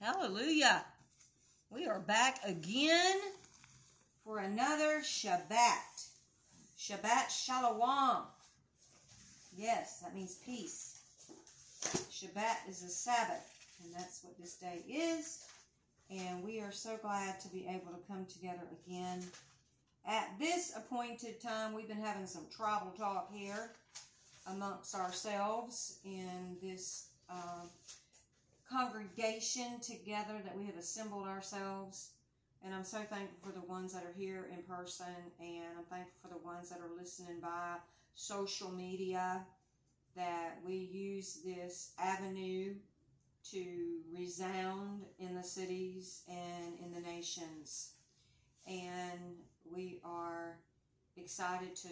Hallelujah. We are back again for another Shabbat. Shabbat Shalom. Yes, that means peace. Shabbat is a Sabbath, and that's what this day is. And we are so glad to be able to come together again. At this appointed time, we've been having some tribal talk here amongst ourselves in this congregation together that we have assembled ourselves. And I'm so thankful for the ones that are here in person, and I'm thankful for the ones that are listening by social media, that we use this avenue to resound in the cities and in the nations. And we are excited to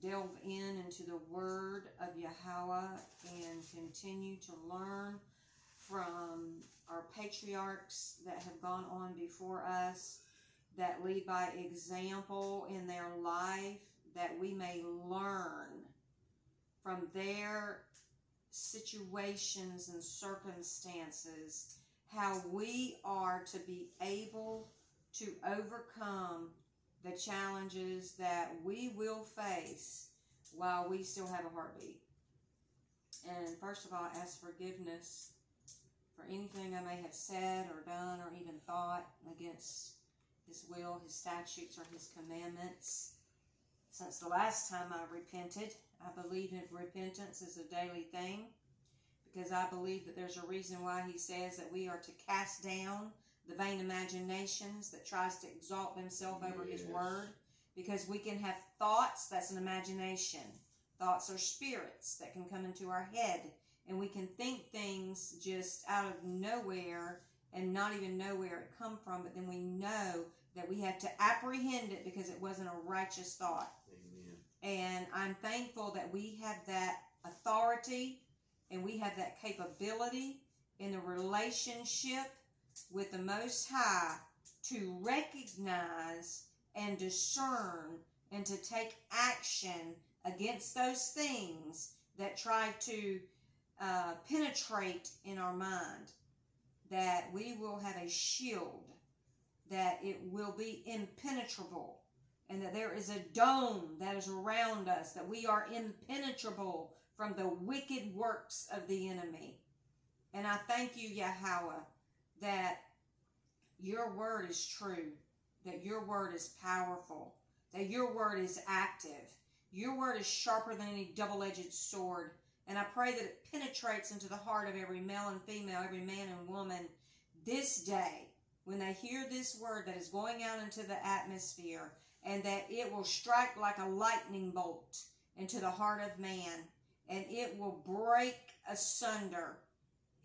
delve into the word of Yahweh and continue to learn from our patriarchs that have gone on before us, that lead by example in their life, that we may learn from their situations and circumstances how we are to be able to overcome the challenges that we will face while we still have a heartbeat. And first of all, I ask forgiveness for anything I may have said or done or even thought against His will, His statutes, or His commandments. Since the last time I repented, I believe in repentance is a daily thing, because I believe that there's a reason why He says that we are to cast down the vain imaginations that tries to exalt themselves over His word, because we can have thoughts. That's an imagination. Thoughts are spirits that can come into our head, and we can think things just out of nowhere and not even know where it come from, but then we know that we have to apprehend it because it wasn't a righteous thought. Amen. And I'm thankful that we have that authority and we have that capability in the relationship with the Most High to recognize and discern and to take action against those things that try to penetrate in our mind, that we will have a shield, that it will be impenetrable, and that there is a dome that is around us, that we are impenetrable from the wicked works of the enemy. And I thank you, Yahweh, that your word is true, that your word is powerful, that your word is active. Your word is sharper than any double-edged sword. And I pray that it penetrates into the heart of every male and female, every man and woman this day, when they hear this word that is going out into the atmosphere, and that it will strike like a lightning bolt into the heart of man, and it will break asunder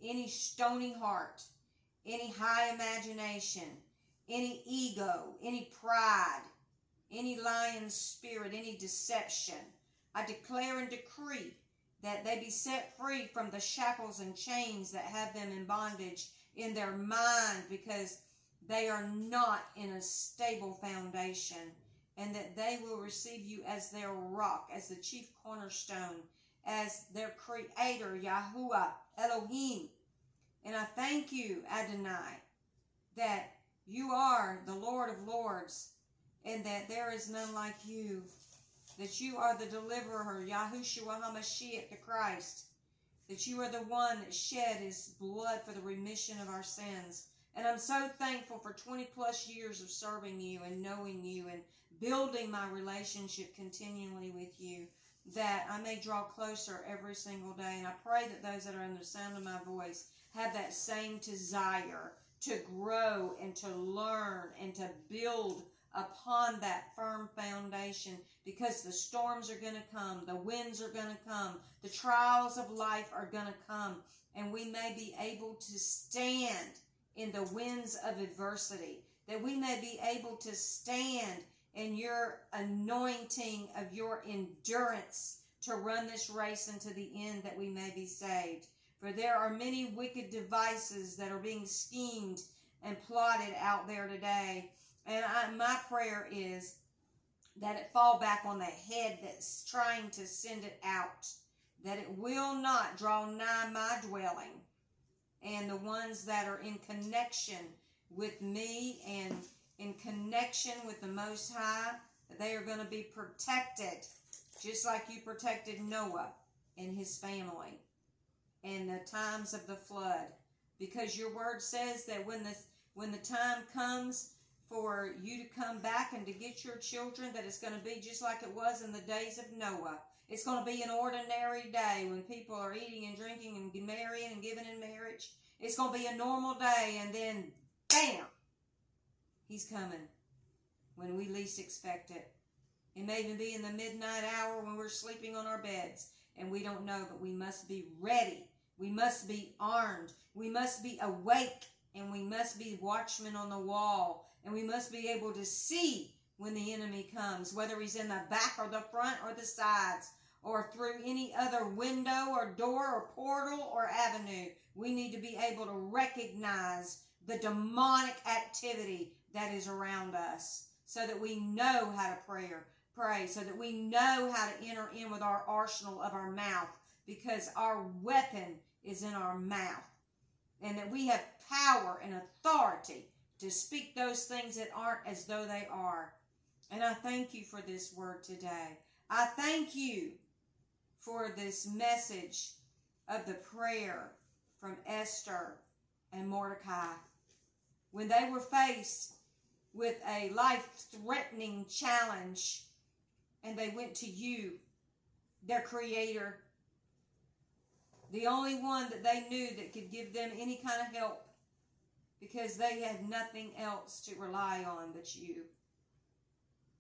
any stony heart, any high imagination, any ego, any pride, any lying spirit, any deception. I declare and decree that they be set free from the shackles and chains that have them in bondage in their mind, because they are not in a stable foundation, and that they will receive you as their rock, as the chief cornerstone, as their creator, Yahuwah, Elohim. And I thank you, Adonai, that you are the Lord of Lords, and that there is none like you, that you are the deliverer, Yahushua HaMashiach, the Christ, that you are the one that shed His blood for the remission of our sins. And I'm so thankful for 20 plus years of serving you and knowing you and building my relationship continually with you, that I may draw closer every single day. And I pray that those that are under the sound of my voice have that same desire to grow and to learn and to build upon that firm foundation, because the storms are going to come, the winds are going to come, the trials of life are going to come, and we may be able to stand in the winds of adversity, that we may be able to stand in your anointing of your endurance to run this race unto the end, that we may be saved. For there are many wicked devices that are being schemed and plotted out there today. And my prayer is that it fall back on the head that's trying to send it out, that it will not draw nigh my dwelling, and the ones that are in connection with me and in connection with the Most High, that they are going to be protected, just like you protected Noah and his family in the times of the flood. Because your word says that when the time comes for you to come back and to get your children, that it's going to be just like it was in the days of Noah. It's going to be an ordinary day when people are eating and drinking and marrying and giving in marriage. It's going to be a normal day, and then, bam, he's coming when we least expect it. It may even be in the midnight hour when we're sleeping on our beds, and we don't know, but we must be ready. We must be armed. We must be awake, and we must be watchmen on the wall, and we must be able to see when the enemy comes, whether he's in the back or the front or the sides or through any other window or door or portal or avenue. We need to be able to recognize the demonic activity that is around us so that we know how to pray, so that we know how to enter in with our arsenal of our mouth, because our weapon is in our mouth, and that we have power and authority to speak those things that aren't as though they are. And I thank you for this word today. I thank you for this message of the prayer from Esther and Mordecai. When they were faced with a life-threatening challenge, and they went to you, their Creator, the only one that they knew that could give them any kind of help, because they had nothing else to rely on but you.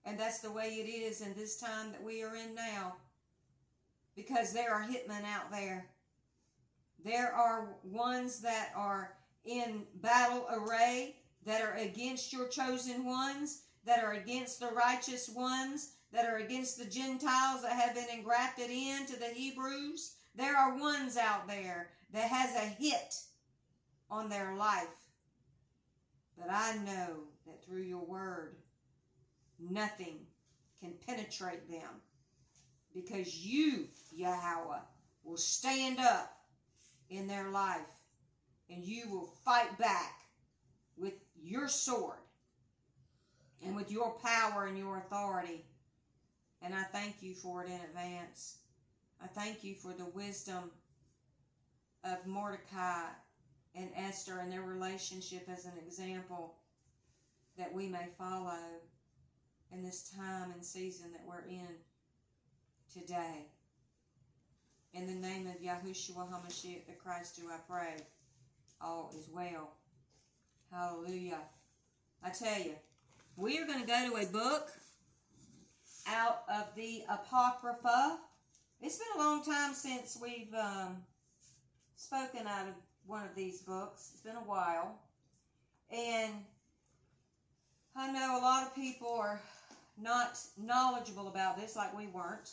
And that's the way it is in this time that we are in now, because there are hitmen out there. There are ones that are in battle array, that are against your chosen ones, that are against the righteous ones, that are against the Gentiles that have been engrafted into the Hebrews. There are ones out there that has a hit on their life. But I know that through your word, nothing can penetrate them, because you, Yahweh, will stand up in their life, and you will fight back with your sword and with your power and your authority. And I thank you for it in advance. I thank you for the wisdom of Mordecai and Esther and their relationship as an example that we may follow in this time and season that we're in today. In the name of Yahushua HaMashiach the Christ do I pray. All is well. Hallelujah. I tell you, we are going to go to a book out of the Apocrypha. It's been a long time since we've spoken out of one of these books. It's been a while. And I know a lot of people are not knowledgeable about this like we weren't.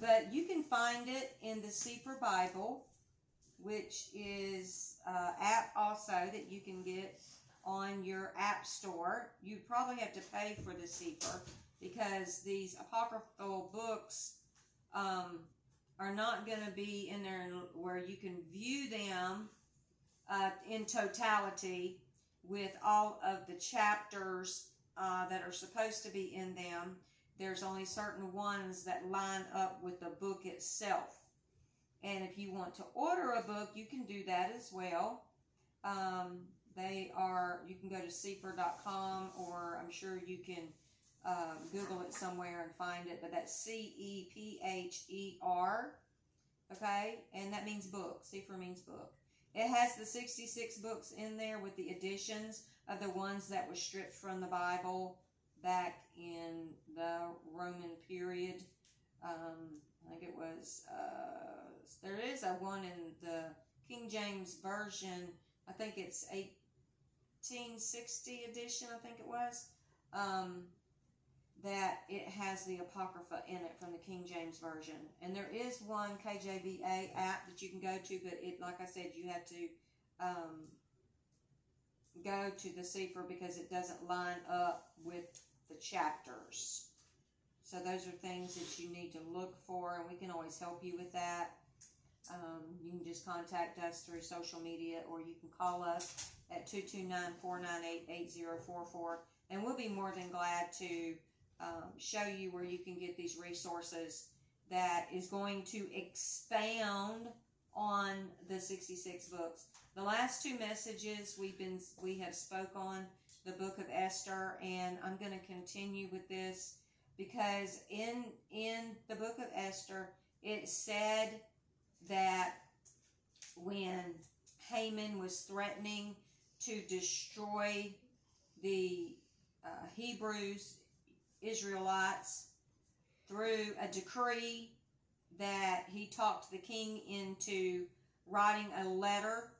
But you can find it in the Sefer Bible, which is an app also that you can get on your app store. You probably have to pay for the Sefer, because these apocryphal books are not going to be in there where you can view them in totality with all of the chapters that are supposed to be in them. There's only certain ones that line up with the book itself. And if you want to order a book, you can do that as well. You can go to Sefer.com, or I'm sure you can Google it somewhere and find it, but that's Cepher, okay? And that means book. Sefer means book. It has the 66 books in there with the additions of the ones that were stripped from the Bible back in the Roman period. I think it was, there is a one in the King James Version. I think it's 1860 edition, I think it was. That it has the Apocrypha in it from the King James Version. And there is one KJVA app that you can go to, but it, like I said, you have to go to the Sefer because it doesn't line up with the chapters. So those are things that you need to look for, and we can always help you with that. You can just contact us through social media, or you can call us at 229-498-8044, and we'll be more than glad to show you where you can get these resources that is going to expound on the 66 books. The last two messages we have spoke on the book of Esther, and I'm going to continue with this because in the book of Esther it said that when Haman was threatening to destroy the Hebrews, Israelites, through a decree, that he talked the king into writing a letter,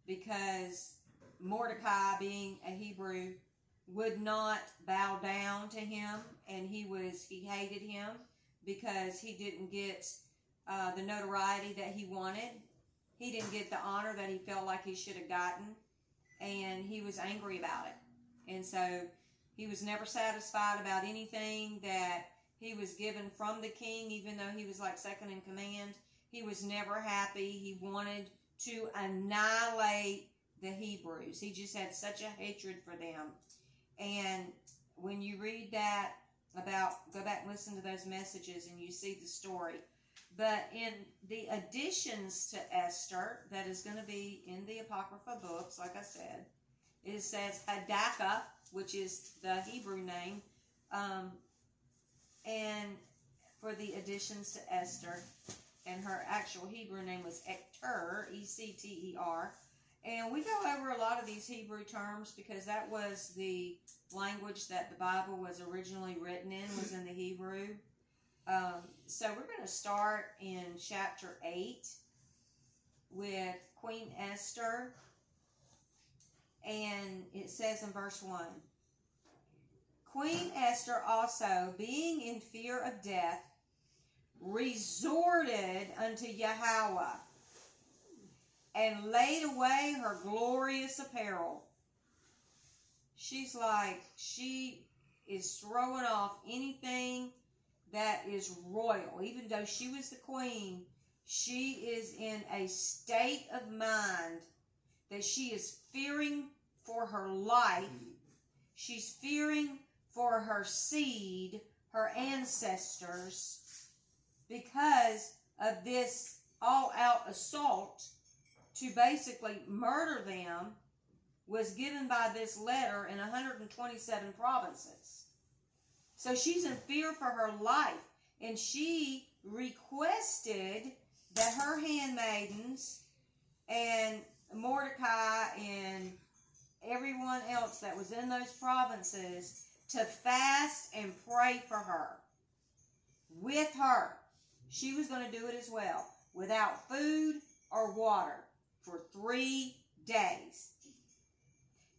because Mordecai, being a Hebrew, would not bow down to him, and he hated him because he didn't get the notoriety that he wanted. He didn't get the honor that he felt like he should have gotten, and he was angry about it. And so he was never satisfied about anything that he was given from the king, even though he was like second in command. He was never happy. He wanted to annihilate the Hebrews. He just had such a hatred for them. And when you read that go back and listen to those messages and you see the story. But in the additions to Esther, that is going to be in the Apocrypha books, like I said, it says Hadassah, which is the Hebrew name, and for the additions to Esther, and her actual Hebrew name was Ecter, E-C-T-E-R. And we go over a lot of these Hebrew terms because that was the language that the Bible was originally written in, was in the Hebrew. So we're going to start in chapter 8 with Queen Esther. And it says in verse 1, Queen Esther also, being in fear of death, resorted unto Yahweh, and laid away her glorious apparel. She's like, she is throwing off anything that is royal. Even though she was the queen, she is in a state of mind that she is fearing for her life. She's fearing for her seed, her ancestors, because of this all-out assault to basically murder them was given by this letter in 127 provinces. So she's in fear for her life, and she requested that her handmaidens and Mordecai and everyone else that was in those provinces to fast and pray for her. With her. She was going to do it as well, without food or water for 3 days.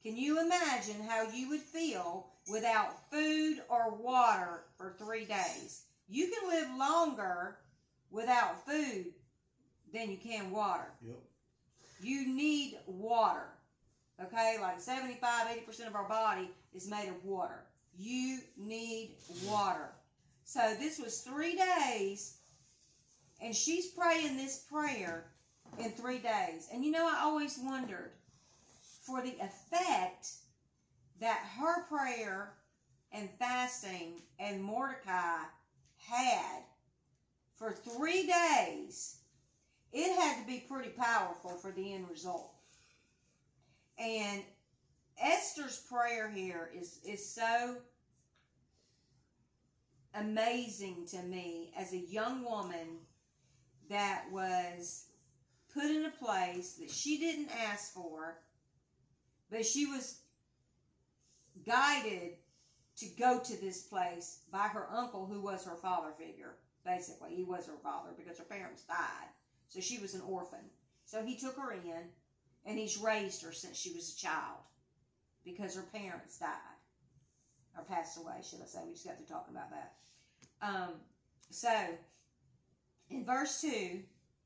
Can you imagine how you would feel without food or water for 3 days? You can live longer without food than you can water. Yep. You need water. Okay, like 75-80% of our body is made of water. You need water. So this was 3 days, and she's praying this prayer in 3 days. And you know, I always wondered for the effect that her prayer and fasting and Mordecai had for 3 days. It had to be pretty powerful for the end result. And Esther's prayer here is so amazing to me as a young woman that was put in a place that she didn't ask for, but she was guided to go to this place by her uncle, who was her father figure. Basically, he was her father because her parents died. So she was an orphan. So he took her in, and he's raised her since she was a child because her parents died. Or passed away, should I say. We just got to talking about that. So, in verse 2,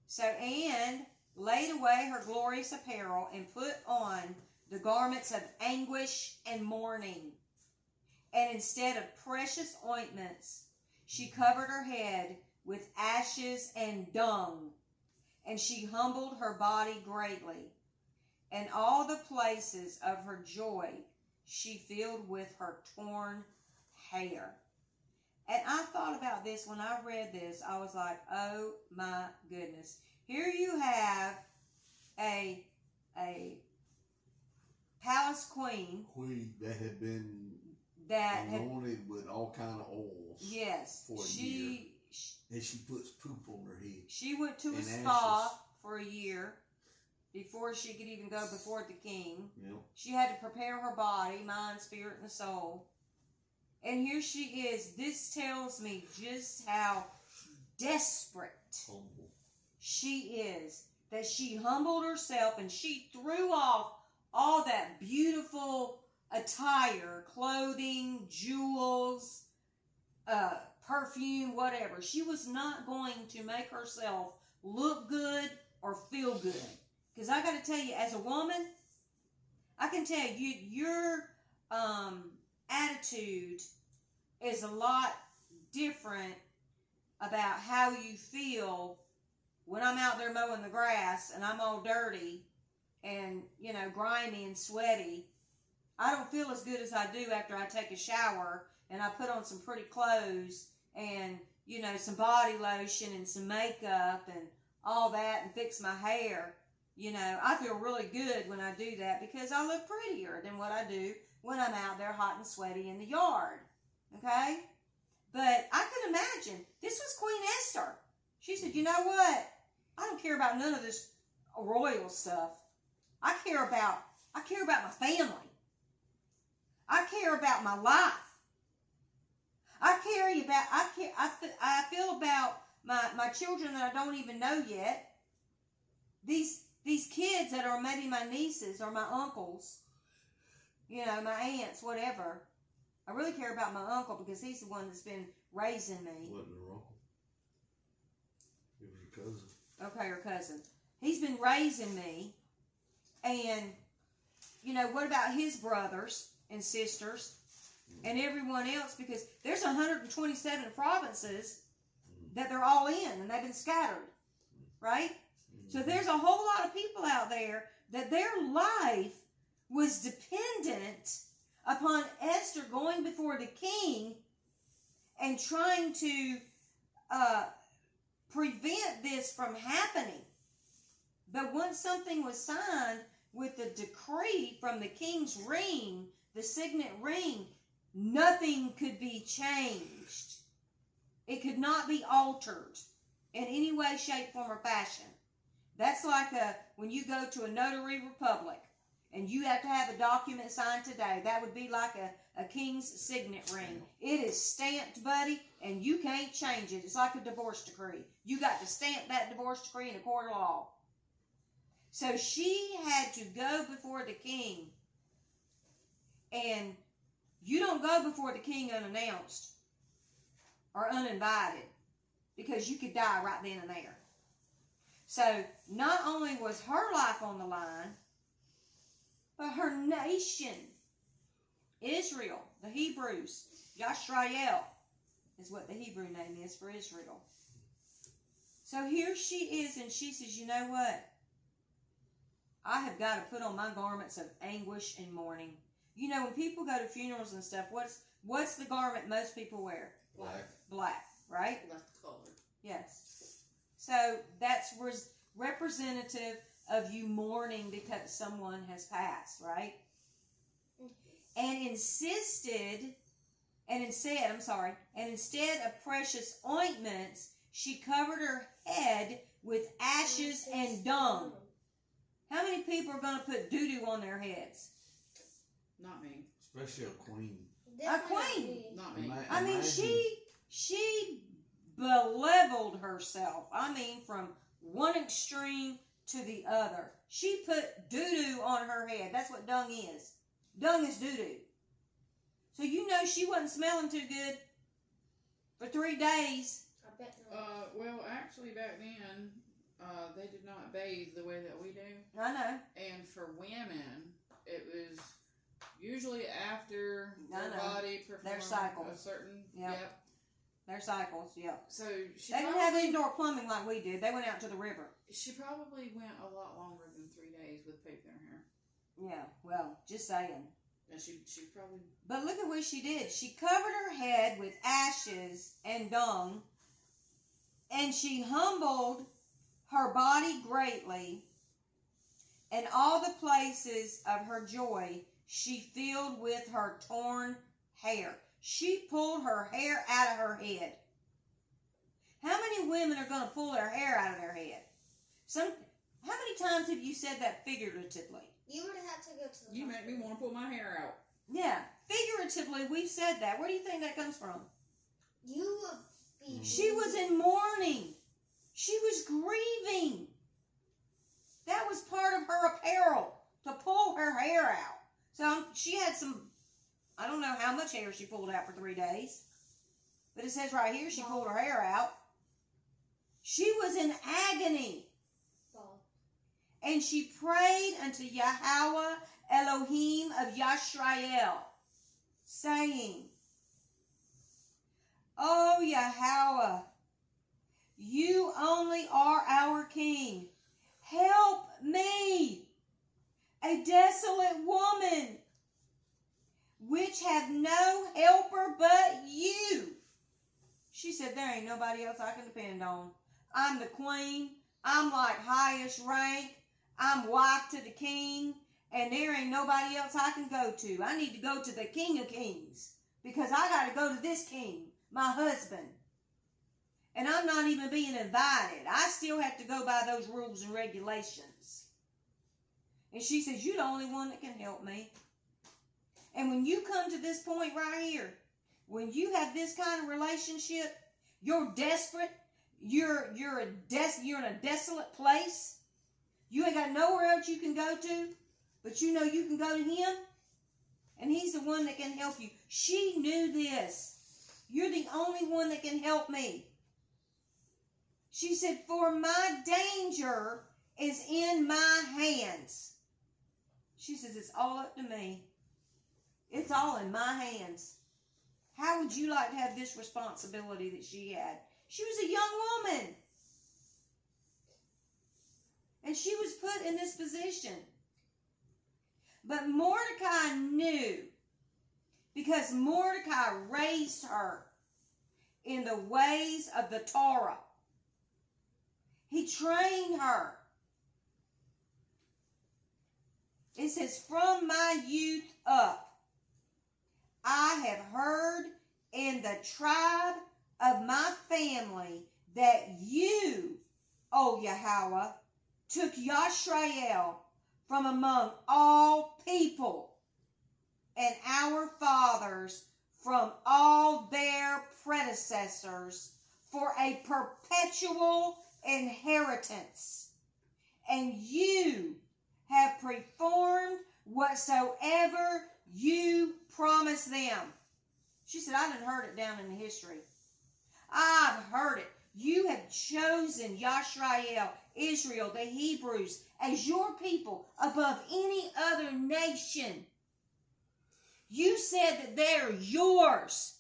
so Anne laid away her glorious apparel and put on the garments of anguish and mourning. And instead of precious ointments, she covered her head with ashes and dung. and she humbled her body greatly, and all the places of her joy she filled with her torn hair. And I thought about this when I read this. I was like, oh my goodness. Here you have a palace queen that had been anointed with all kind of oils. Yes. For a year. And she puts poop on her head. She went to a spa for a year before she could even go before the king. Yep. She had to prepare her body, mind, spirit, and soul. And here she is. This tells me just how desperate she is. That she humbled herself and she threw off all that beautiful attire, clothing, jewels, perfume, whatever. She was not going to make herself look good or feel good. Because I got to tell you, as a woman, I can tell you, your attitude is a lot different about how you feel when I'm out there mowing the grass and I'm all dirty and, grimy and sweaty. I don't feel as good as I do after I take a shower and I put on some pretty clothes and, some body lotion and some makeup and all that and fix my hair. I feel really good when I do that because I look prettier than what I do when I'm out there hot and sweaty in the yard. Okay? But I could imagine, this was Queen Esther. She said, you know what? I don't care about none of this royal stuff. I care about my family. I care about my life. I feel about my children that I don't even know yet. These kids that are maybe my nieces or my uncles, my aunts, whatever. I really care about my uncle because he's the one that's been raising me. Wasn't her uncle? It was her cousin. Okay, her cousin. He's been raising me. And, what about his brothers and sisters and everyone else? Because there's 127 provinces that they're all in and they've been scattered. Right? So there's a whole lot of people out there that their life was dependent upon Esther going before the king and trying to prevent this from happening. But once something was signed with the decree from the king's ring, the signet ring, nothing could be changed. It could not be altered in any way, shape, form, or fashion. That's like when you go to a notary republic and you have to have a document signed today. That would be like a king's signet ring. It is stamped, buddy, and you can't change it. It's like a divorce decree. You got to stamp that divorce decree in a court of law. So she had to go before the king. And you don't go before the king unannounced or uninvited because you could die right then and there. So not only was her life on the line, but her nation, Israel, the Hebrews, Yashrael is what the Hebrew name is for Israel. So here she is, and she says, you know what? I have got to put on my garments of anguish and mourning. When people go to funerals and stuff, what's the garment most people wear? Black, right? Black color. Yes. So that's representative of you mourning because someone has passed, right? And instead of precious ointments, she covered her head with ashes and dung. How many people are going to put doo-doo on their heads? Not me. Especially a queen. A queen. Not me. I mean, she beleveled herself. I mean, from one extreme to the other. She put doo-doo on her head. That's what dung is. Dung is doo-doo. So she wasn't smelling too good for 3 days. I bet not. Well, actually, back then, they did not bathe the way that we do. I know. And for women, it was usually after their body performed their cycle. a certain. Yep. Their cycles, yeah. So she They didn't have indoor plumbing like we did. They went out to the river. She probably went a lot longer than 3 days with poop in her hair. Yeah, well, just saying. And she probably... But look at what she did. She covered her head with ashes and dung, and she humbled her body greatly, and all the places of her joy she filled with her torn hair. She pulled her hair out of her head. How many women are going to pull their hair out of their head? How many times have you said that figuratively? You would have had to go to the You make me want to pull my hair out. Yeah, figuratively we've said that. Where do you think that comes from? You would be... She was in mourning. She was grieving. That was part of her apparel, to pull her hair out. So she had some, I don't know how much hair she pulled out for 3 days. But it says right here she pulled her hair out. She was in agony. And she prayed unto Yahweh Elohim of Yisrael, saying, O Yahweh, you only are our King. Help me, a desolate woman, which have no helper but you. She said, there ain't nobody else I can depend on. I'm the queen. I'm like highest rank. I'm wife to the king. And there ain't nobody else I can go to. I need to go to the King of Kings. Because I got to go to this king, my husband. And I'm not even being invited. I still have to go by those rules and regulations. And she says, you're the only one that can help me. And when you come to this point right here, when you have this kind of relationship, you're desperate. You're in a desolate place. You ain't got nowhere else you can go to, but you know you can go to him, and he's the one that can help you. She knew this. You're the only one that can help me. She said, for my danger is in my hands. She says, it's all up to me. It's all in my hands. How would you like to have this responsibility that she had? She was a young woman. And she was put in this position. But Mordecai knew, because Mordecai raised her in the ways of the Torah. He trained her. It says, from my youth up, I have heard in the tribe of my family that you, O Yahweh, took Yisrael from among all people, and our fathers from all their predecessors for a perpetual inheritance. And you have performed whatsoever you promised them. She said, I done heard it down in the history. I've heard it. You have chosen Yisrael, Israel, the Hebrews, as your people above any other nation. You said that they're yours.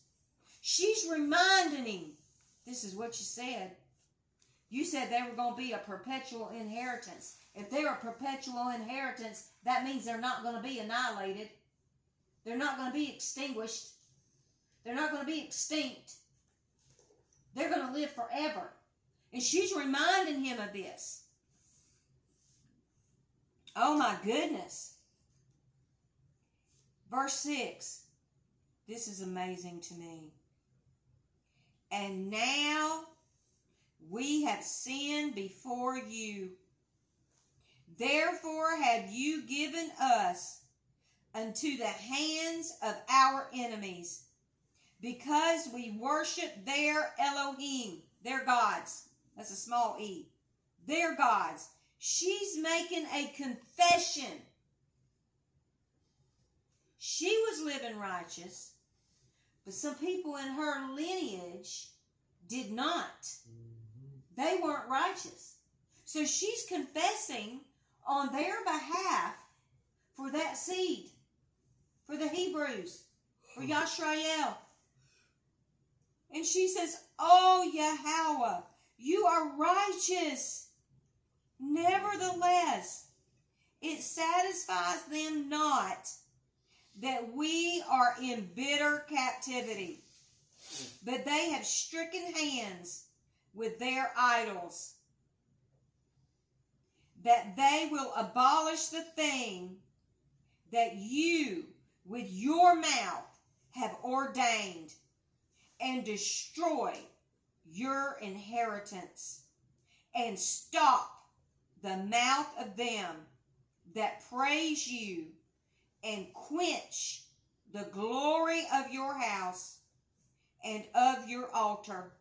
She's reminding him, this is what you said. You said they were going to be a perpetual inheritance. If they're a perpetual inheritance, that means they're not going to be annihilated. They're not going to be extinguished. They're not going to be extinct. They're going to live forever. And she's reminding him of this. Oh my goodness. Verse 6. This is amazing to me. And now we have sinned before you. Therefore have you given us unto the hands of our enemies, because we worship their Elohim, their gods. That's a small e. Their gods. She's making a confession. She was living righteous, but some people in her lineage did not. They weren't righteous. So she's confessing on their behalf for that seed, for the Hebrews, for Yisrael. And she says, "Oh, Yahweh, you are righteous. Nevertheless, it satisfies them not that we are in bitter captivity, but they have stricken hands with their idols, that they will abolish the thing that you with your mouth have ordained, and destroy your inheritance, and stop the mouth of them that praise you, and quench the glory of your house and of your altar."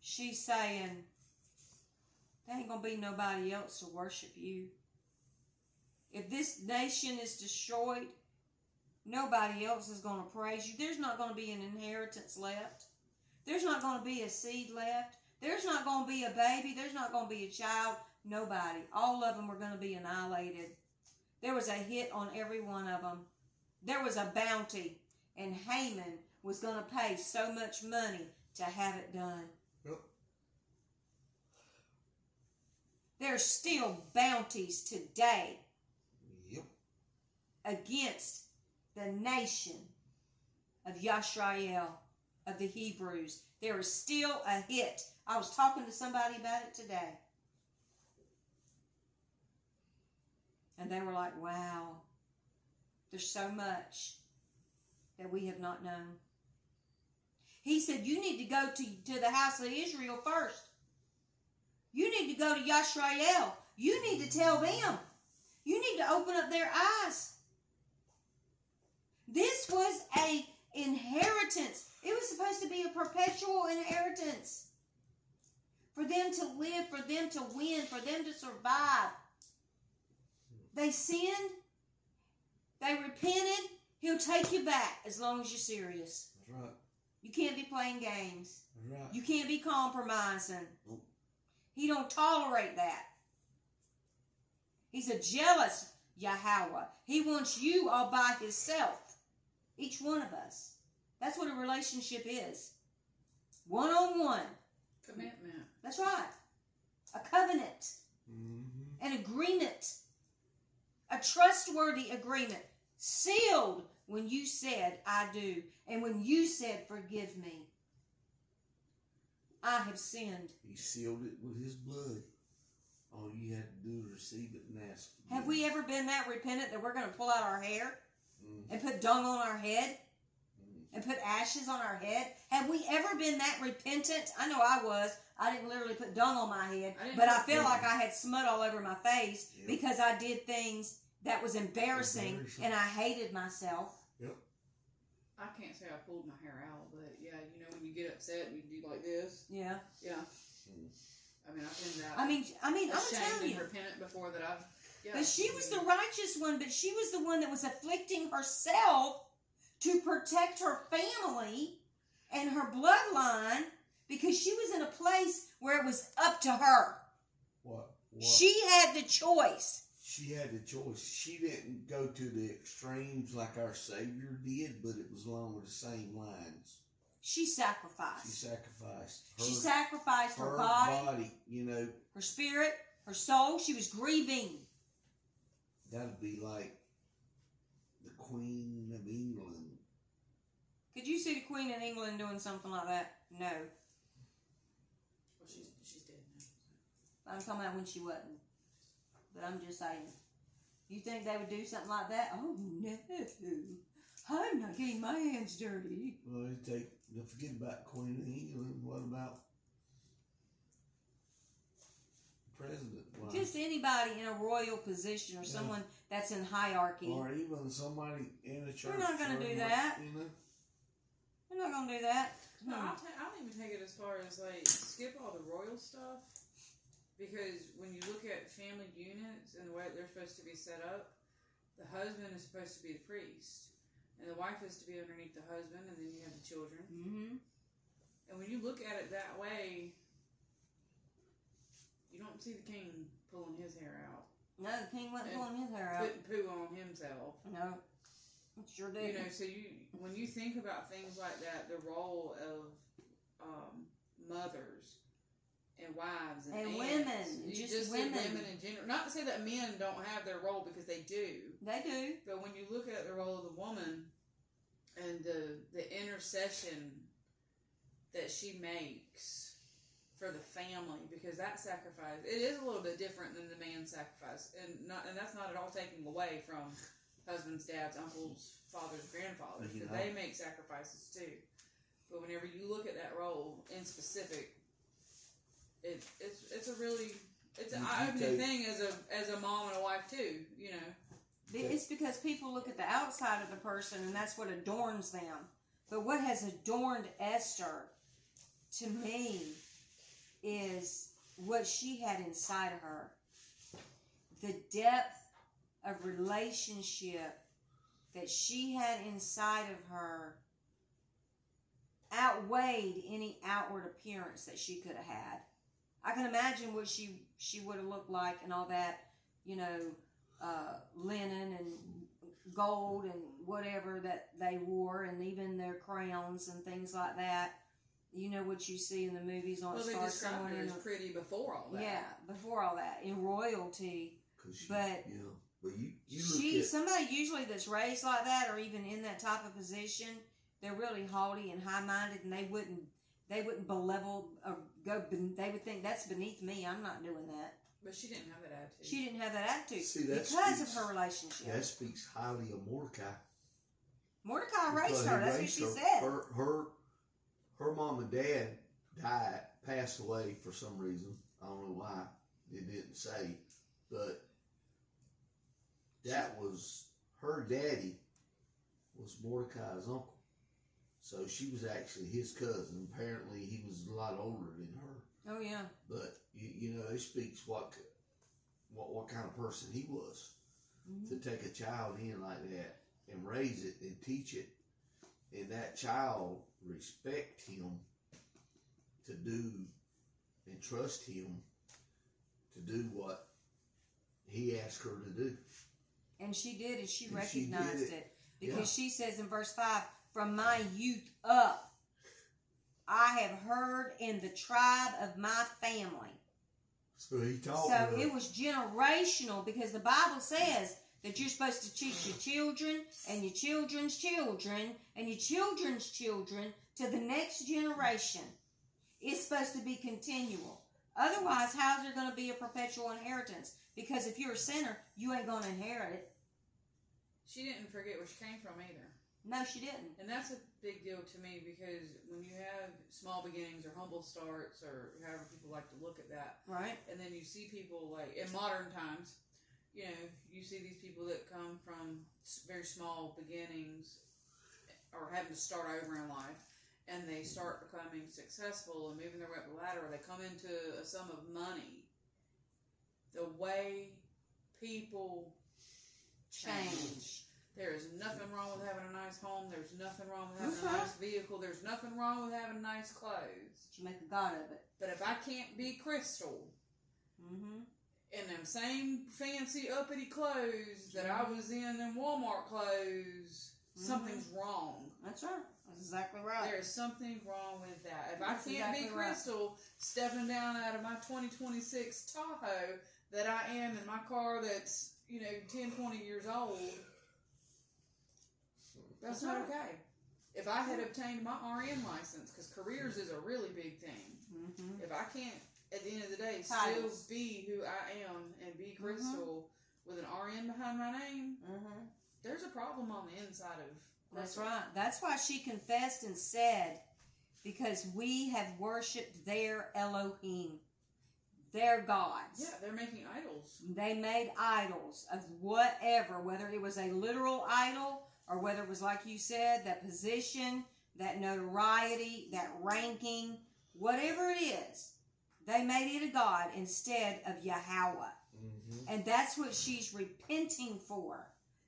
She's saying, there ain't going to be nobody else to worship you. If this nation is destroyed, nobody else is going to praise you. There's not going to be an inheritance left. There's not going to be a seed left. There's not going to be a baby. There's not going to be a child. Nobody. All of them are going to be annihilated. There was a hit on every one of them. There was a bounty, and Haman was going to pay so much money to have it done. Yep. There's still bounties today Yep. against the nation of Yisrael, of the Hebrews. There is still a hit. I was talking to somebody about it today. And they were like, wow, there's so much that we have not known. He said, you need to go to the house of Israel first. You need to go to Yisrael. You need to tell them. You need to open up their eyes. This was an inheritance. It was supposed to be a perpetual inheritance. For them to live, for them to win, for them to survive. They sinned. They repented. He'll take you back as long as you're serious. That's right. You can't be playing games. That's right. You can't be compromising. Nope. He don't tolerate that. He's a jealous Yahweh. He wants you all by himself. Each one of us. That's what a relationship is. One-on-one. Commitment. That's right. A covenant. Mm-hmm. An agreement. A trustworthy agreement. Sealed when you said, I do. And when you said, forgive me. I have sinned. He sealed it with his blood. All you had to do is receive it and ask. Have we ever been that repentant that we're going to pull out our hair and put dung on our head and put ashes on our head? Have we ever been that repentant? I know I was. I didn't literally put dung on my head, but I feel like I had smut all over my face because I did things that was embarrassing and I hated myself. Yep. I can't say I pulled my hair out, but yeah, you know when you get upset and you do like this. Yeah. Yeah. I mean, I've been that. I mean, I'm ashamed telling and you. repentant before that I've. Yeah, But she was the righteous one, but she was the one that was afflicting herself to protect her family and her bloodline because she was in a place where it was up to her. What? She had the choice. She had the choice. She didn't go to the extremes like our Savior did, but it was along the same lines. She sacrificed. She sacrificed her body, you know. her spirit, her soul. She was grieving. That'd be like the Queen of England. Could you see the Queen of England doing something like that? No. Well, she's dead now. I'm talking about when she wasn't. But I'm just saying. You think they would do something like that? Oh, no. I'm not getting my hands dirty. Well, don't forget about Queen of England. What about President? Well, Just anybody in a royal position or someone that's in hierarchy. or even somebody in a church. We're not going to do like, that. you know? We're not going to do that. No, I'll even take it as far as like skip all the royal stuff because when you look at family units and the way they're supposed to be set up, the husband is supposed to be the priest and the wife is to be underneath the husband, and then you have the children. Mm-hmm. And when you look at it that way, you don't see the king pulling his hair out. No, the king wasn't pulling his hair out. Putting poo on himself. No. It sure do. You know, so when you think about things like that, the role of mothers and wives and And aunts, women, you just said women. women in general. Not to say that men don't have their role, because they do. They do. But when you look at the role of the woman and the intercession that she makes for the family, because that sacrifice, it is a little bit different than the man's sacrifice, and that's not at all taking away from husbands, dads, uncles, fathers, grandfathers, because they make sacrifices too. But whenever you look at that role in specific, it's a really eye-opening thing as a mom and a wife too. You know, it's because people look at the outside of the person, and that's what adorns them. But what has adorned Esther, to me, is what she had inside of her. The depth of relationship that she had inside of her outweighed any outward appearance that she could have had. I can imagine what she would have looked like and all that, you know, linen and gold and whatever that they wore, and even their crowns and things like that. You know what you see in the movies on well, they Star described someone her in as pretty before all that. Yeah, before all that, in royalty. But somebody usually that's raised like that, or even in that type of position, they're really haughty and high-minded, and they wouldn't belevel or go. They would think that's beneath me. I'm not doing that. But she didn't have that attitude. She didn't have that attitude. See, that because of her relationship. That speaks highly of Mordecai. Mordecai raised her. That's what she said. Her mom and dad passed away for some reason. I don't know why. It didn't say, but that was her daddy was Mordecai's uncle. So she was actually his cousin. Apparently, he was a lot older than her. Oh yeah. But you know, it speaks what kind of person he was, to take a child in like that and raise it and teach it, and that child respect him to do and trust him to do what he asked her to do. And she did, and she And recognized it. Because Yeah. she says in verse 5, "From my youth up, I have heard in the tribe of my family." So he taught So her. it was generational, because the Bible says that you're supposed to teach your children and your children's children and your children's children to the next generation. It's supposed to be continual. Otherwise, how's there going to be a perpetual inheritance? Because if you're a sinner, you ain't going to inherit it. She didn't forget where she came from either. No, she didn't. And that's a big deal to me, because when you have small beginnings or humble starts, or however people like to look at that, Right. and then you see people like in modern times, you know, you see these people that come from very small beginnings or having to start over in life, and they start becoming successful and moving their way up the ladder, or they come into a sum of money. The way people change. There is nothing wrong with having a nice home. There's nothing wrong with having a nice vehicle. There's nothing wrong with having nice clothes. She make a god of it. But if I can't be Crystal in them same fancy uppity clothes that I was in them Walmart clothes, something's wrong. That's right. That's exactly right. There is something wrong with that. If That's I can't exactly be right. Crystal stepping down out of my 2026 Tahoe that I am in my car that's, 10, 20 years old, that's not okay. If I had obtained my RN license, because careers is a really big thing, if I can't, at the end of the day, still be who I am and be Crystal with an RN behind my name, there's a problem on the inside of Crystal. That's right. That's why she confessed and said, because we have worshipped their Elohim, their gods. Yeah, they're making idols. They made idols of whatever, whether it was a literal idol or whether it was, like you said, that position, that notoriety, that ranking, whatever it is, they made it a god instead of Yahweh. And that's what she's repenting for,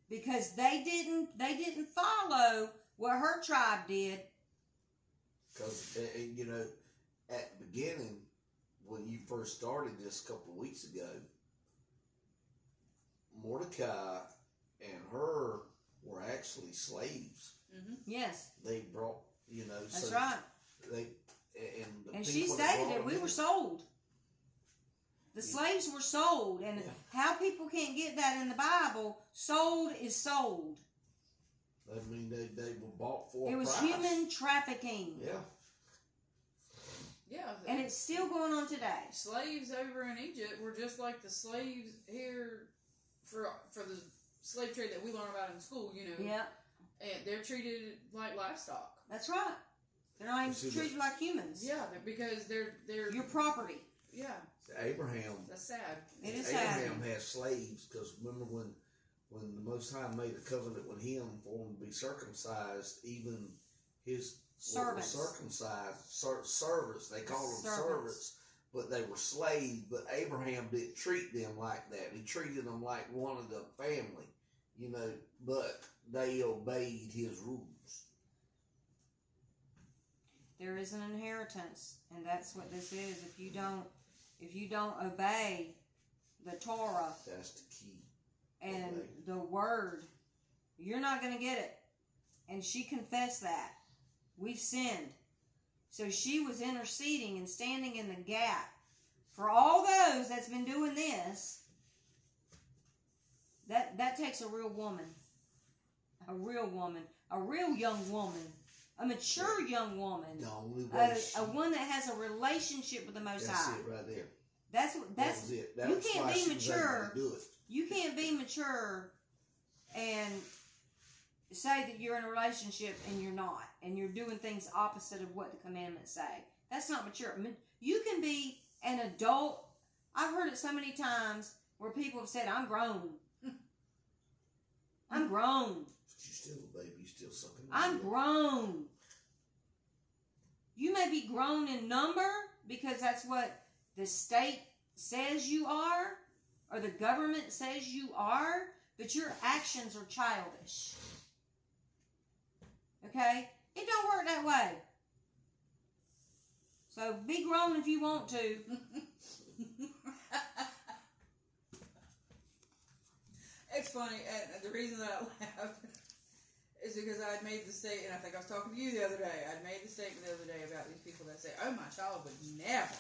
because they didn't follow what her tribe did. Because, at the beginning, when you first started this a couple of weeks ago, Mordecai and her were actually slaves. Yes, They brought, that's so right. they And she people that stated brought it. We them were in- sold. The slaves were sold, and how people can't get that in the Bible? Sold is sold. I mean, they were bought for. It was price. human trafficking, Yeah. Yeah. and it's still going on today. Slaves over in Egypt were just like the slaves here for the slave trade that we learn about in school, Yeah, And they're treated like livestock. that's right. They're not even treated like humans. Yeah, because they're Your property. yeah. Abraham. That's sad. It is sad. Abraham had slaves because remember when the Most High made a covenant with him for him to be circumcised, even his Servants. Circumcised servants. They called them Servants. servants, but they were slaves. But Abraham didn't treat them like that. He treated them like one of the family, But they obeyed his rules. There is an inheritance, and that's what this is. If you don't obey the Torah That's the key. and Obey. the word, you're not going to get it. And she confessed that. We've sinned. So she was interceding and standing in the gap for all those that's been doing this. That takes a real woman. A real woman. A real young woman. A mature young woman. The only way A one that has a relationship with the Most that's High. it right there. That's That was it. That you was can't why be she was able mature. to do it. You can't be mature and say that you're in a relationship and you're not, and you're doing things opposite of what the commandments say. That's not mature. You can be an adult. I've heard it so many times where people have said, "I'm grown. I'm grown. But you're still a baby. You're still sucking. I'm grown." You may be grown in number because that's what the state says you are, or the government says you are, but your actions are childish. Okay? It don't work that way. So be grown if you want to. It's funny, and the reason that I laughed is because I had made the statement, and I think I was talking to you the other day. I'd made the statement the other day about these people that say, "Oh, my child would never."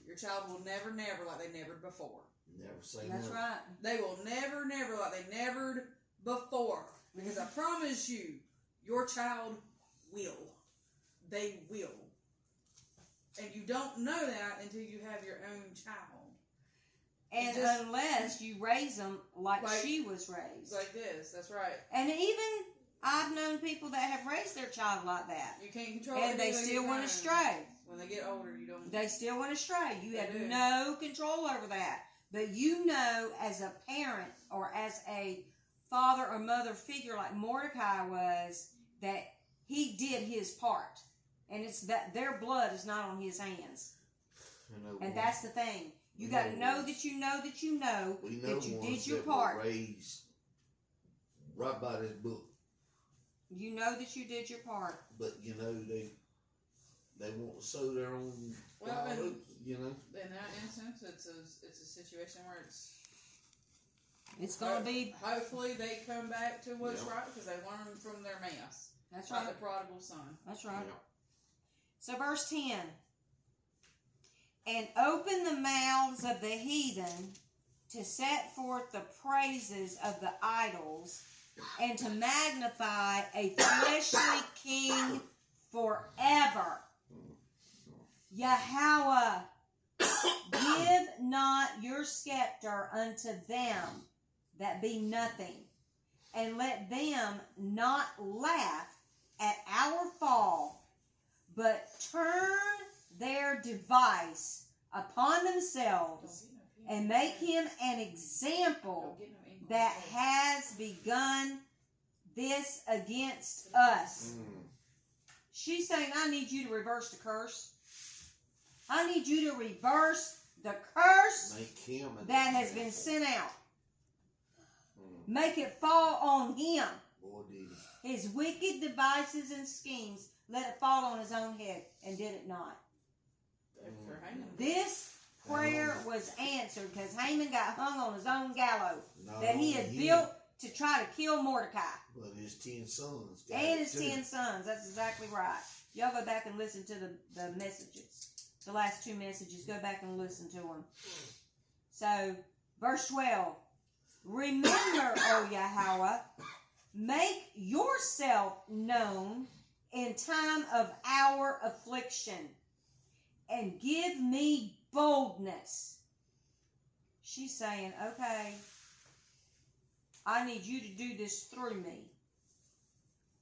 Your child will never like they nevered before. Never say That's never. right. They will never like they nevered before. Because I promise you, your child will. They will. And you don't know that until you have your own child. And just- unless you raise them like she was raised. Like this, that's right. And even I've known people that have raised their child like that. You can't control And it. they still want to stray. When they get older, you don't. They still want to stray. You They have do. no control over that. But you know, as a parent or as a father or mother figure like Mordecai was, that he did his part. And it's that their blood is not on his hands. And that's the thing. You got to know that you know that you know we know that you ones did your that part. were raised right by this book, You know that you did your part. but they want to sow their own Well, wild and- oats, In that instance, it's a situation where It's going to be. hopefully they come back to what's Yeah. right because they learned from their mess. That's Like right. the prodigal son. That's right. Yeah. So verse 10. And open the mouths of the heathen to set forth the praises of the idols and to magnify a fleshly king forever. Yahweh, give not your scepter unto them that be nothing, and let them not laugh at our fall, but turn their device upon themselves and make him an example that has begun this against us. She's saying, I need you to reverse the curse. I need you to reverse the curse Make him an that has been example. sent out. Make it fall on him. Boy, did he. His wicked devices and schemes, let it fall on his own head, and did it not. After Haman. This prayer was answered because Haman got hung on his own gallows Not that he only had him, built to try to kill Mordecai. But his 10 sons got And it his too. 10 sons. That's exactly right. Y'all go back and listen to the messages. The last 2 messages. Go back and listen to them. So, verse 12. Remember, O Yahweh, make yourself known in time of our affliction, and give me boldness. She's saying, okay, I need you to do this through me.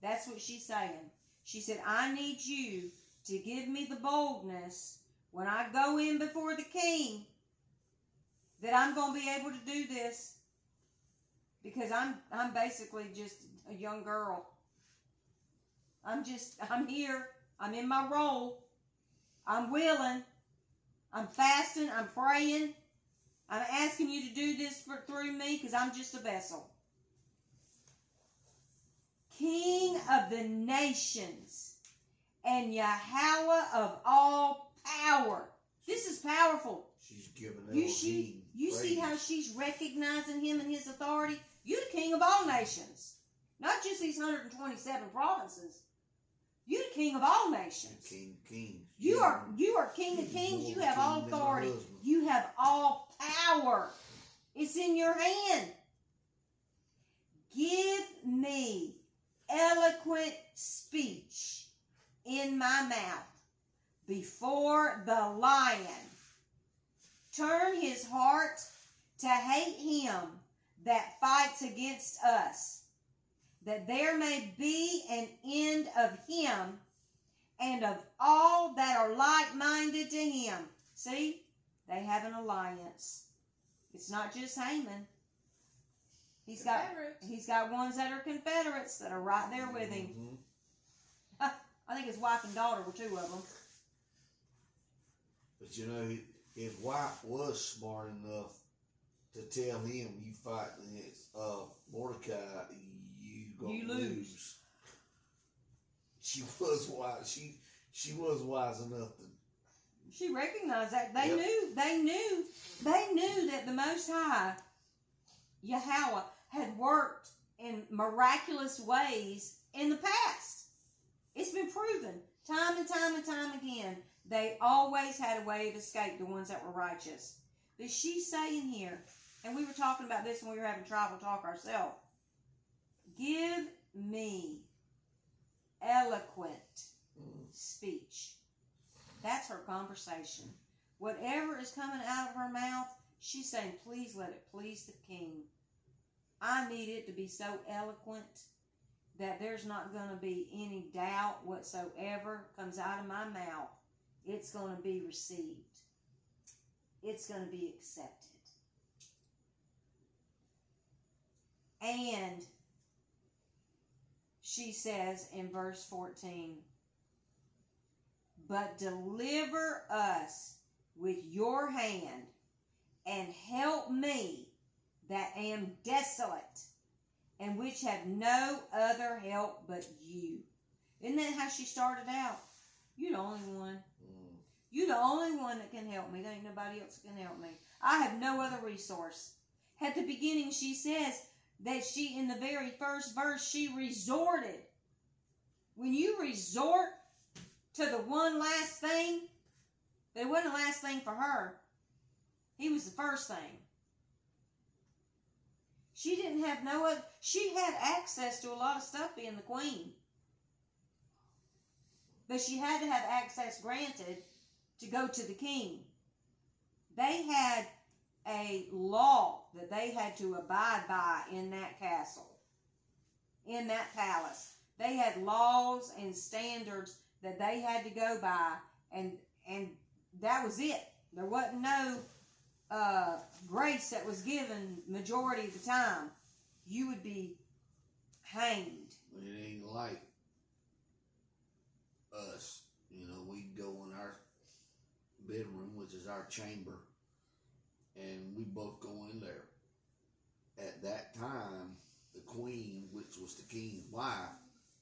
That's what she's saying. She said, I need you to give me the boldness when I go in before the king that I'm going to be able to do this. Because I'm basically just a young girl. I'm here. I'm in my role. I'm willing. I'm fasting. I'm praying. I'm asking you to do this through me because I'm just a vessel. King of the nations and Yahweh of all power. This is powerful. She's giving You see how she's recognizing him and his authority? You're the king of all nations. Not just these 127 provinces. You're the king of all nations. King of kings. You are king of kings. You have all authority. You have all power. It's in your hand. Give me eloquent speech in my mouth before the lion. Turn his heart to hate him that fights against us, that there may be an end of him and of all that are like-minded to him. See, they have an alliance. It's not just Haman. He's got ones that are Confederates that are right there with him. Mm-hmm. I think his wife and daughter were 2 of them. But you know, his wife was smart enough to tell him, you fight against Mordecai, you lose. She was wise. She was wise enough to. She recognized that. They knew that the Most High, Yahweh, had worked in miraculous ways in the past. It's been proven time and time and time again. They always had a way of escape, the ones that were righteous. But she's saying here, and we were talking about this when we were having tribal talk ourselves, give me eloquent speech. That's her conversation. Whatever is coming out of her mouth, she's saying, please let it please the king. I need it to be so eloquent that there's not going to be any doubt whatsoever comes out of my mouth. It's going to be received. It's going to be accepted. And she says in verse 14, but deliver us with your hand and help me that am desolate and which have no other help but you. Isn't that how she started out? You're the only one. You're the only one that can help me. There ain't nobody else that can help me. I have no other resource. At the beginning, she says that she, in the very first verse, she resorted. When you resort to the one last thing, but it wasn't the last thing for her. He was the first thing. She didn't have no other. She had access to a lot of stuff being the queen. But she had to have access granted to go to the king. They had a law that they had to abide by in that castle, in that palace. They had laws and standards that they had to go by, and that was it. There wasn't no grace that was given majority of the time. You would be hanged. It ain't like us. You know, we go in our bedroom, which is our chamber, and we both go in there. At that time, the queen, which was the king's wife,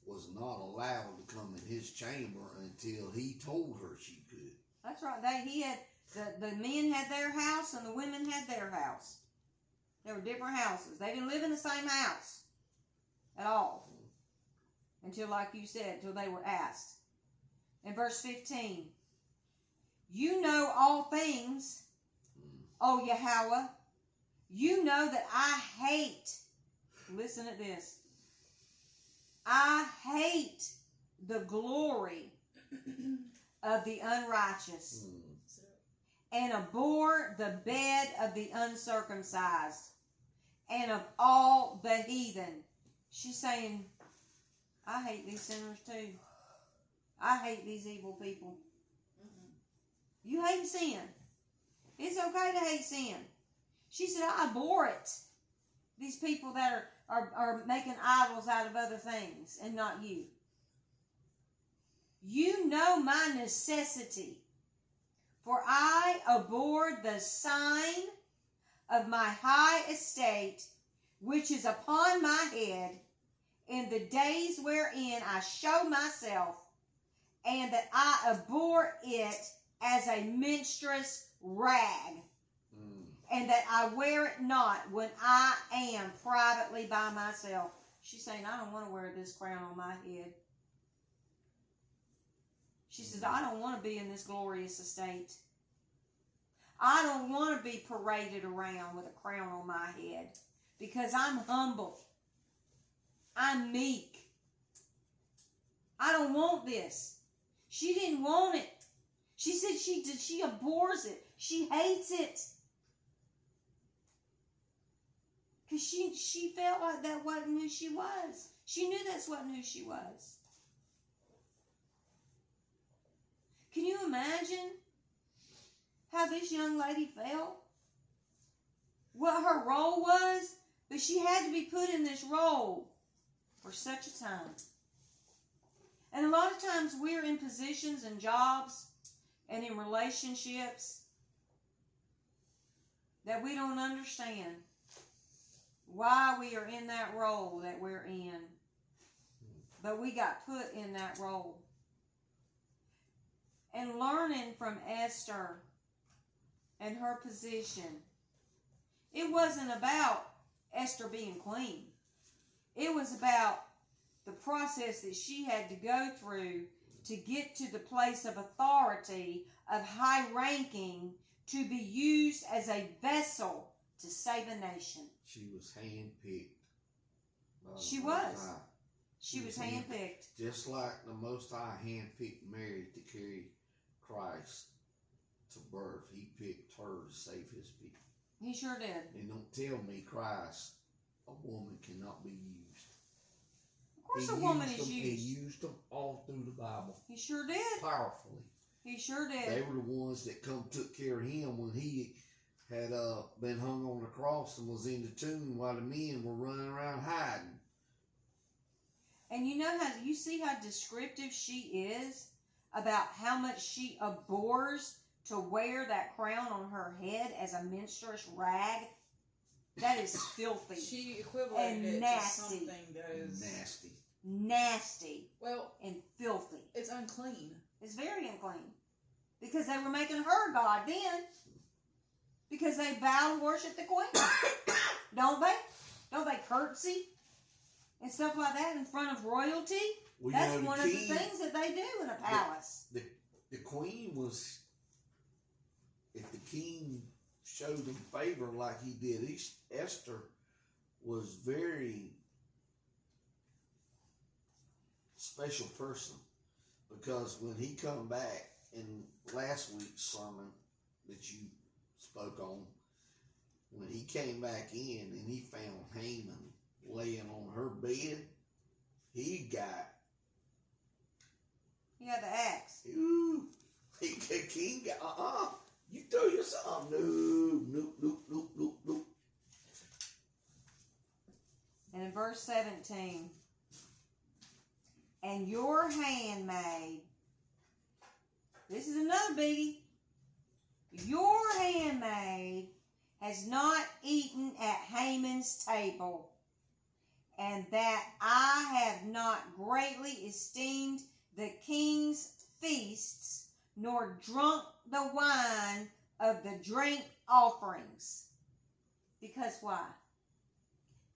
was not allowed to come in his chamber until he told her she could. That's right. The men had their house and the women had their house. They were different houses. They didn't live in the same house at all. Until, like you said, until they were asked. In verse 15, you know all things, O Yahweh. You know that I hate, listen to this, I hate the glory of the unrighteous and abhor the bed of the uncircumcised and of all the heathen. She's saying, I hate these sinners too. I hate these evil people. You hate sin. It's okay to hate sin. She said, I abhor it. These people that are making idols out of other things and not you. You know my necessity, for I abhor the sign of my high estate, which is upon my head, in the days wherein I show myself, and that I abhor it as a menstruous rag, and that I wear it not when I am privately by myself. She's saying, I don't want to wear this crown on my head. She says, I don't want to be in this glorious estate. I don't want to be paraded around with a crown on my head, because I'm humble. I'm meek. I don't want this. She didn't want it. She said she abhors it. She hates it. Because she felt like that wasn't who she was. She knew that's wasn't who she was. Can you imagine how this young lady felt? What her role was? But she had to be put in this role for such a time. And a lot of times we're in positions and jobs and in relationships that we don't understand why we are in that role that we're in. But we got put in that role. And learning from Esther and her position, it wasn't about Esther being queen. It was about the process that she had to go through to get to the place of authority, of high ranking, to be used as a vessel to save a nation. She was handpicked. She was. She was handpicked. Just like the Most High handpicked Mary to carry Christ to birth, He picked her to save His people. He sure did. And don't tell me Christ, a woman cannot be used. Of course a woman is He used. used them all through the Bible. He sure did. Powerfully. He sure did. They were the ones that come took care of Him when He had been hung on the cross and was in the tomb while the men were running around hiding. And you know how you see how descriptive she is about how much she abhors to wear that crown on her head as a menstruous rag? That is filthy. She equivalent it nasty. to something that is Nasty. Nasty. Well, and filthy. it's unclean. It's very unclean. Because they were making her God then. Because they bow to worship the queen. Don't they? Don't they curtsy and stuff like that in front of royalty? Well, That's you know, one of the things that they do in a palace. The queen was, if the king showed him favor like he did, Esther was very special person, because when he come back in last week's sermon that you spoke on, when he came back in and he found Haman laying on her bed, he got the axe. Ooh, the king got, you throw your son. No. And in verse 17, and your handmaid, this is another biggie, your handmaid has not eaten at Haman's table, and that I have not greatly esteemed the king's feasts, nor drunk the wine of the drink offerings. Because why?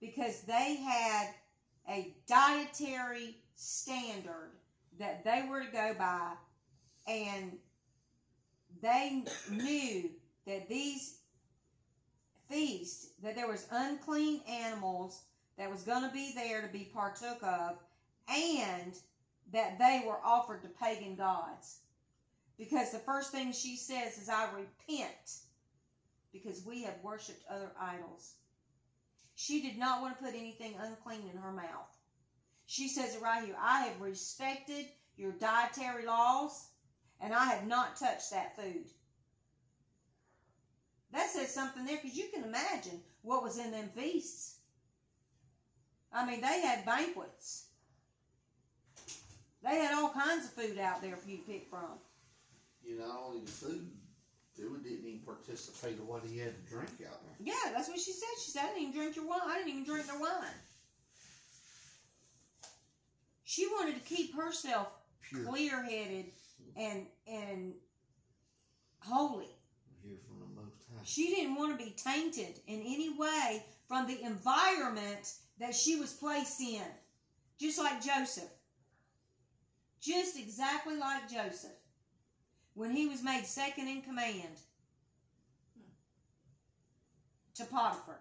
Because they had a dietary standard that they were to go by, and they knew that these feasts, that there was unclean animals that was going to be there to be partook of, and that they were offered to pagan gods. Because the first thing she says is, I repent, because we have worshipped other idols. She did not want to put anything unclean in her mouth. She says it right here, I have respected your dietary laws, and I have not touched that food. That says something there, because you can imagine what was in them feasts. I mean, they had banquets. They had all kinds of food out there for you to pick from. Not only the food, Philip didn't even participate in what he had to drink out there. Yeah, that's what she said. She said, I didn't even drink your wine. I didn't even drink their wine. She wanted to keep herself Pure. clear-headed and holy. Hear from the Most High. She didn't want to be tainted in any way from the environment that she was placed in. Just like Joseph. Just exactly like Joseph. When he was made second in command to Potiphar.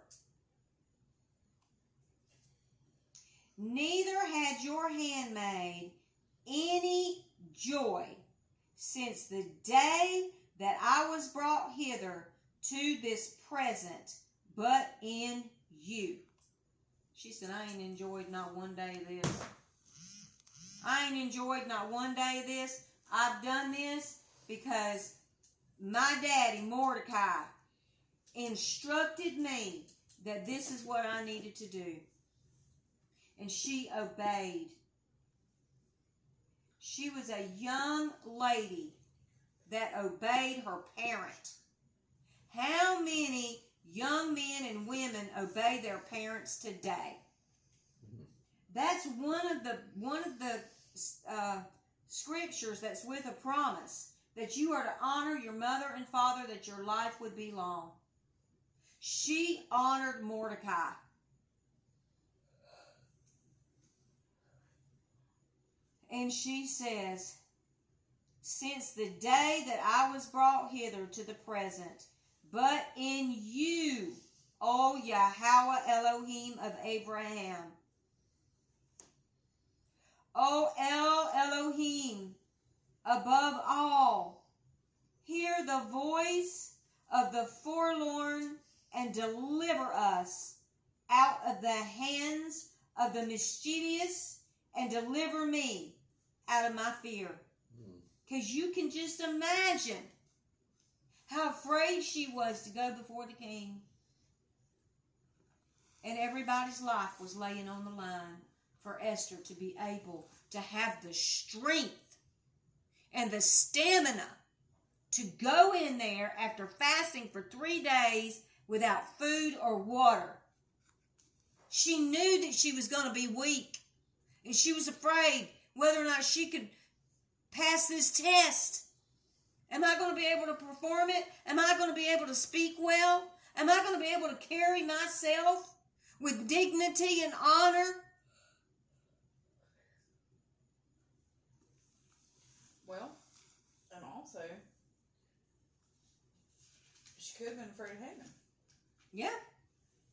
Neither had your handmaid any joy since the day that I was brought hither to this present, but in you. She said, I ain't enjoyed not one day of this. I ain't enjoyed not one day of this. I've done this because my daddy, Mordecai, instructed me that this is what I needed to do. And she obeyed. She was a young lady that obeyed her parent. How many young men and women obey their parents today? That's one of the scriptures that's with a promise that you are to honor your mother and father, that your life would be long. She honored Mordecai. And she says, since the day that I was brought hither to the present, but in you, O Yahweh Elohim of Abraham, O El Elohim, above all, hear the voice of the forlorn and deliver us out of the hands of the mischievous, and deliver me out of my fear. Because you can just imagine how afraid she was to go before the king. And everybody's life was laying on the line for Esther to be able to have the strength and the stamina to go in there after fasting for 3 days without food or water. She knew that she was going to be weak. And she was afraid whether or not she could pass this test. Am I going to be able to perform it? Am I going to be able to speak well? Am I going to be able to carry myself with dignity and honor? Well, and also, she could have been afraid of Haman. Yeah.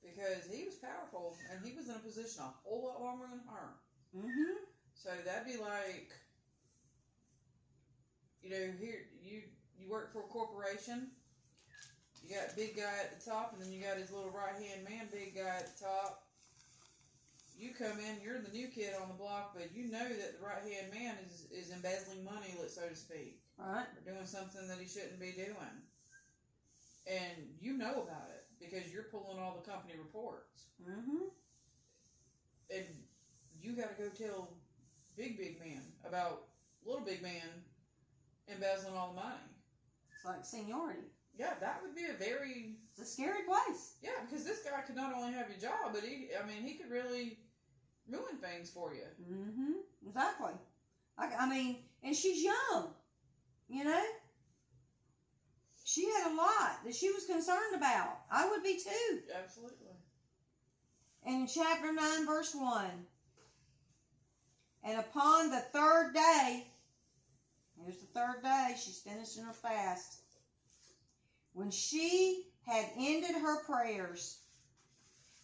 Because he was powerful, and he was in a position a whole lot longer than her. Mm-hmm. So that'd be like, here, you work for a corporation, you got big guy at the top, and then you got his little right-hand man, big guy at the top. You come in, you're the new kid on the block, but you know that the right-hand man is embezzling money, so to speak. Right. Or doing something that he shouldn't be doing. And you know about it, because you're pulling all the company reports. Mm-hmm. And you got to go tell big man about little big man embezzling all the money. It's like seniority. Yeah, that would be It's a scary place. Yeah, because this guy could not only have your job, but he could really ruin things for you. Mm-hmm. Exactly. And she's young. she had a lot that she was concerned about. I would be too. Absolutely. In chapter 9, verse 1, and upon the third day, here's the third day, she's finishing her fast. When she had ended her prayers,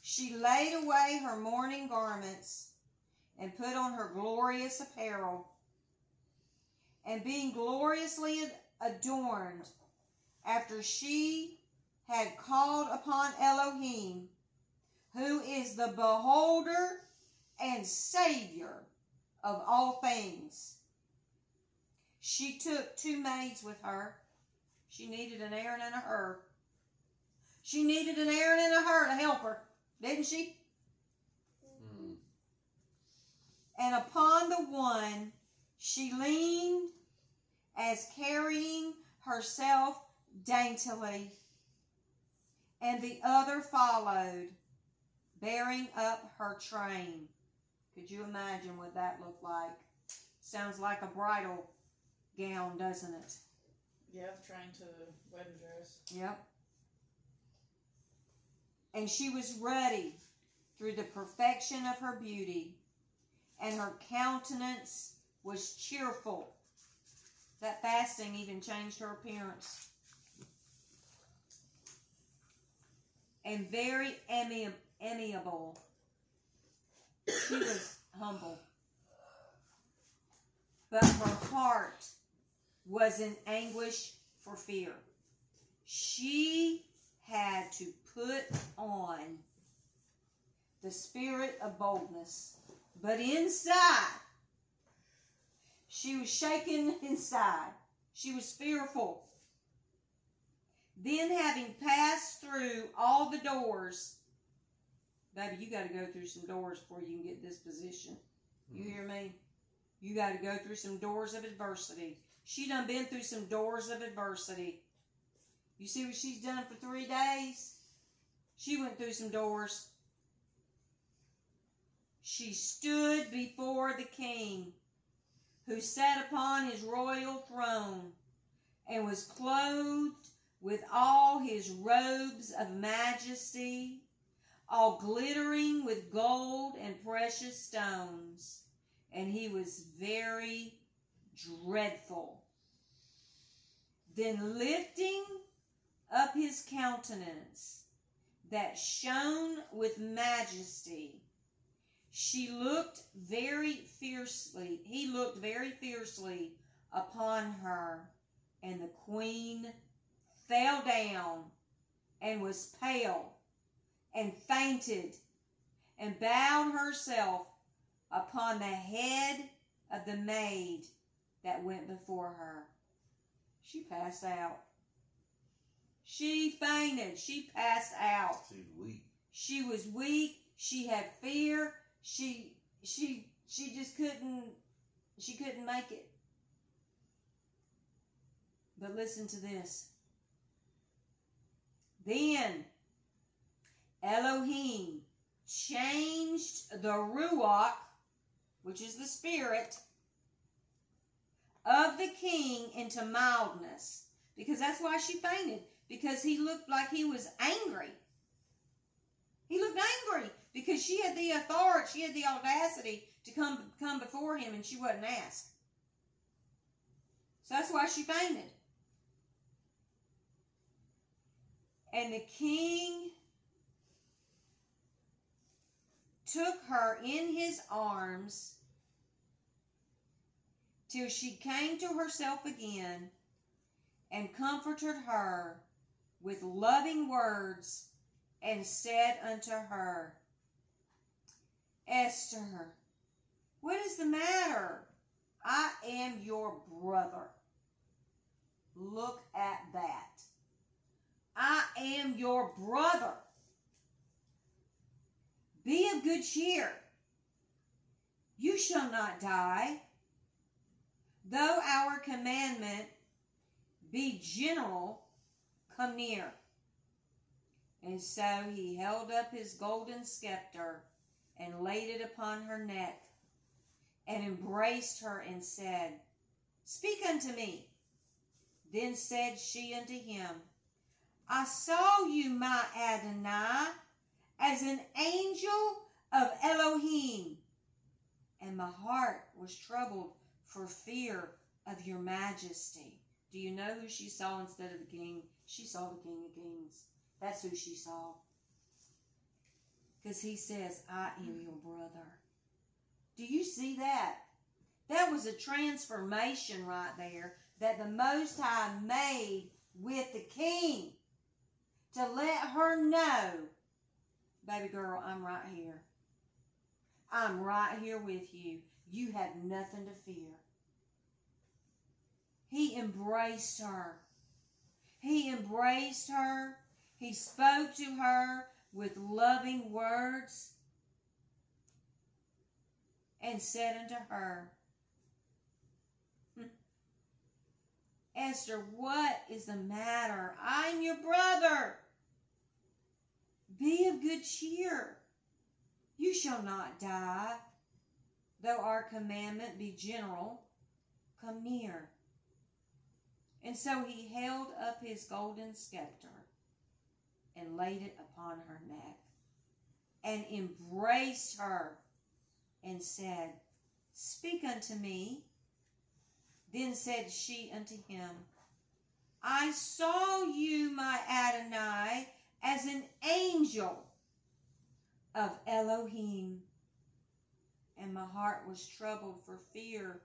she laid away her mourning garments and put on her glorious apparel. And being gloriously adorned, after she had called upon Elohim, who is the beholder and Savior of all things, she took 2 maids with her. She needed an Aaron and a Hur. She needed an Aaron and a Hur to help her, didn't she? Mm. And upon the one she leaned as carrying herself daintily, and the other followed, bearing up her train. Could you imagine what that looked like? Sounds like a bridal gown, doesn't it? Yeah, trying to wedding dress. Yep. And she was ruddy through the perfection of her beauty, and her countenance was cheerful. That fasting even changed her appearance. And very amiable. She was humble. But her heart was in anguish for fear. She had to put on the spirit of boldness. But inside, she was shaken inside. She was fearful. Then, having passed through all the doors, baby, you got to go through some doors before you can get this position. You hear me? You got to go through some doors of adversity. She done been through some doors of adversity. You see what she's done for 3 days? She went through some doors. She stood before the king, who sat upon his royal throne, and was clothed with all his robes of majesty, all glittering with gold and precious stones. And he was very dreadful. Then lifting up his countenance that shone with majesty, he looked very fiercely upon her, and the queen fell down and was pale and fainted and bowed herself upon the head of the maid that went before her. She passed out. She fainted. She passed out. She was weak. She was weak. She had fear. She just couldn't make it. But listen to this. Then Elohim changed the Ruach, which is the spirit, of the king into mildness. Because that's why she fainted. Because he looked like he was angry. He looked angry because she had the authority, she had the audacity to come before him, and she wasn't asked. So that's why she fainted. And the king took her in his arms till she came to herself again, and comforted her with loving words, and said unto her, Esther, what is the matter? I am your brother. Look at that. I am your brother. Be of good cheer. You shall not die. Though our commandment be general, come near. And so he held up his golden scepter and laid it upon her neck, and embraced her and said, Speak unto me. Then said she unto him, I saw you, my Adonai, as an angel of Elohim, and my heart was troubled for fear of your majesty. Do you know who she saw instead of the king? She saw the King of Kings. That's who she saw. Because he says, I am your brother. Do you see that? That was a transformation right there that the Most High made with the king to let her know, baby girl, I'm right here. I'm right here with you. You have nothing to fear. He embraced her. He embraced her. He spoke to her with loving words and said unto her, Esther, what is the matter? I'm your brother. Be of good cheer. You shall not die, though our commandment be general. Come near. And so he held up his golden scepter and laid it upon her neck and embraced her and said, Speak unto me. Then said she unto him, I saw you, my Adonai, as an angel of Elohim, and my heart was troubled for fear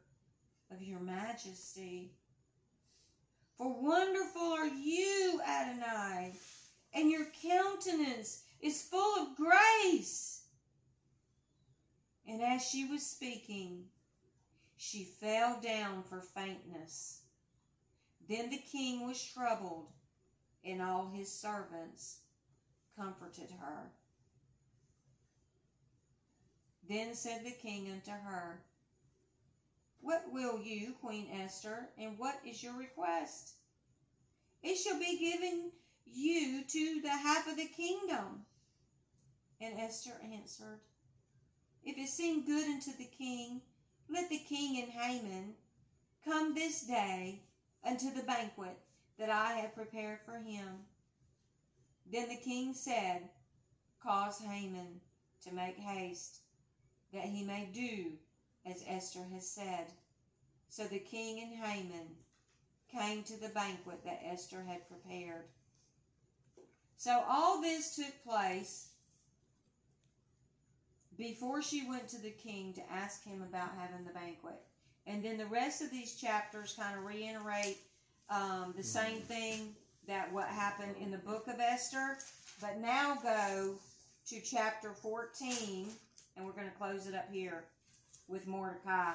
of your majesty. For wonderful are you, Adonai, and your countenance is full of grace. And as she was speaking, she fell down for faintness. Then the king was troubled, and all his servants comforted her. Then said the king unto her, What will you, Queen Esther, and what is your request? It shall be given you to the half of the kingdom. And Esther answered, If it seem good unto the king, let the king and Haman come this day unto the banquet that I have prepared for him. Then the king said, Cause Haman to make haste, that he may do as Esther has said. So the king and Haman came to the banquet that Esther had prepared. So all this took place before she went to the king to ask him about having the banquet. And then the rest of these chapters kind of reiterate the same thing that what happened in the book of Esther. But now go to chapter 14, and we're going to close it up here with Mordecai.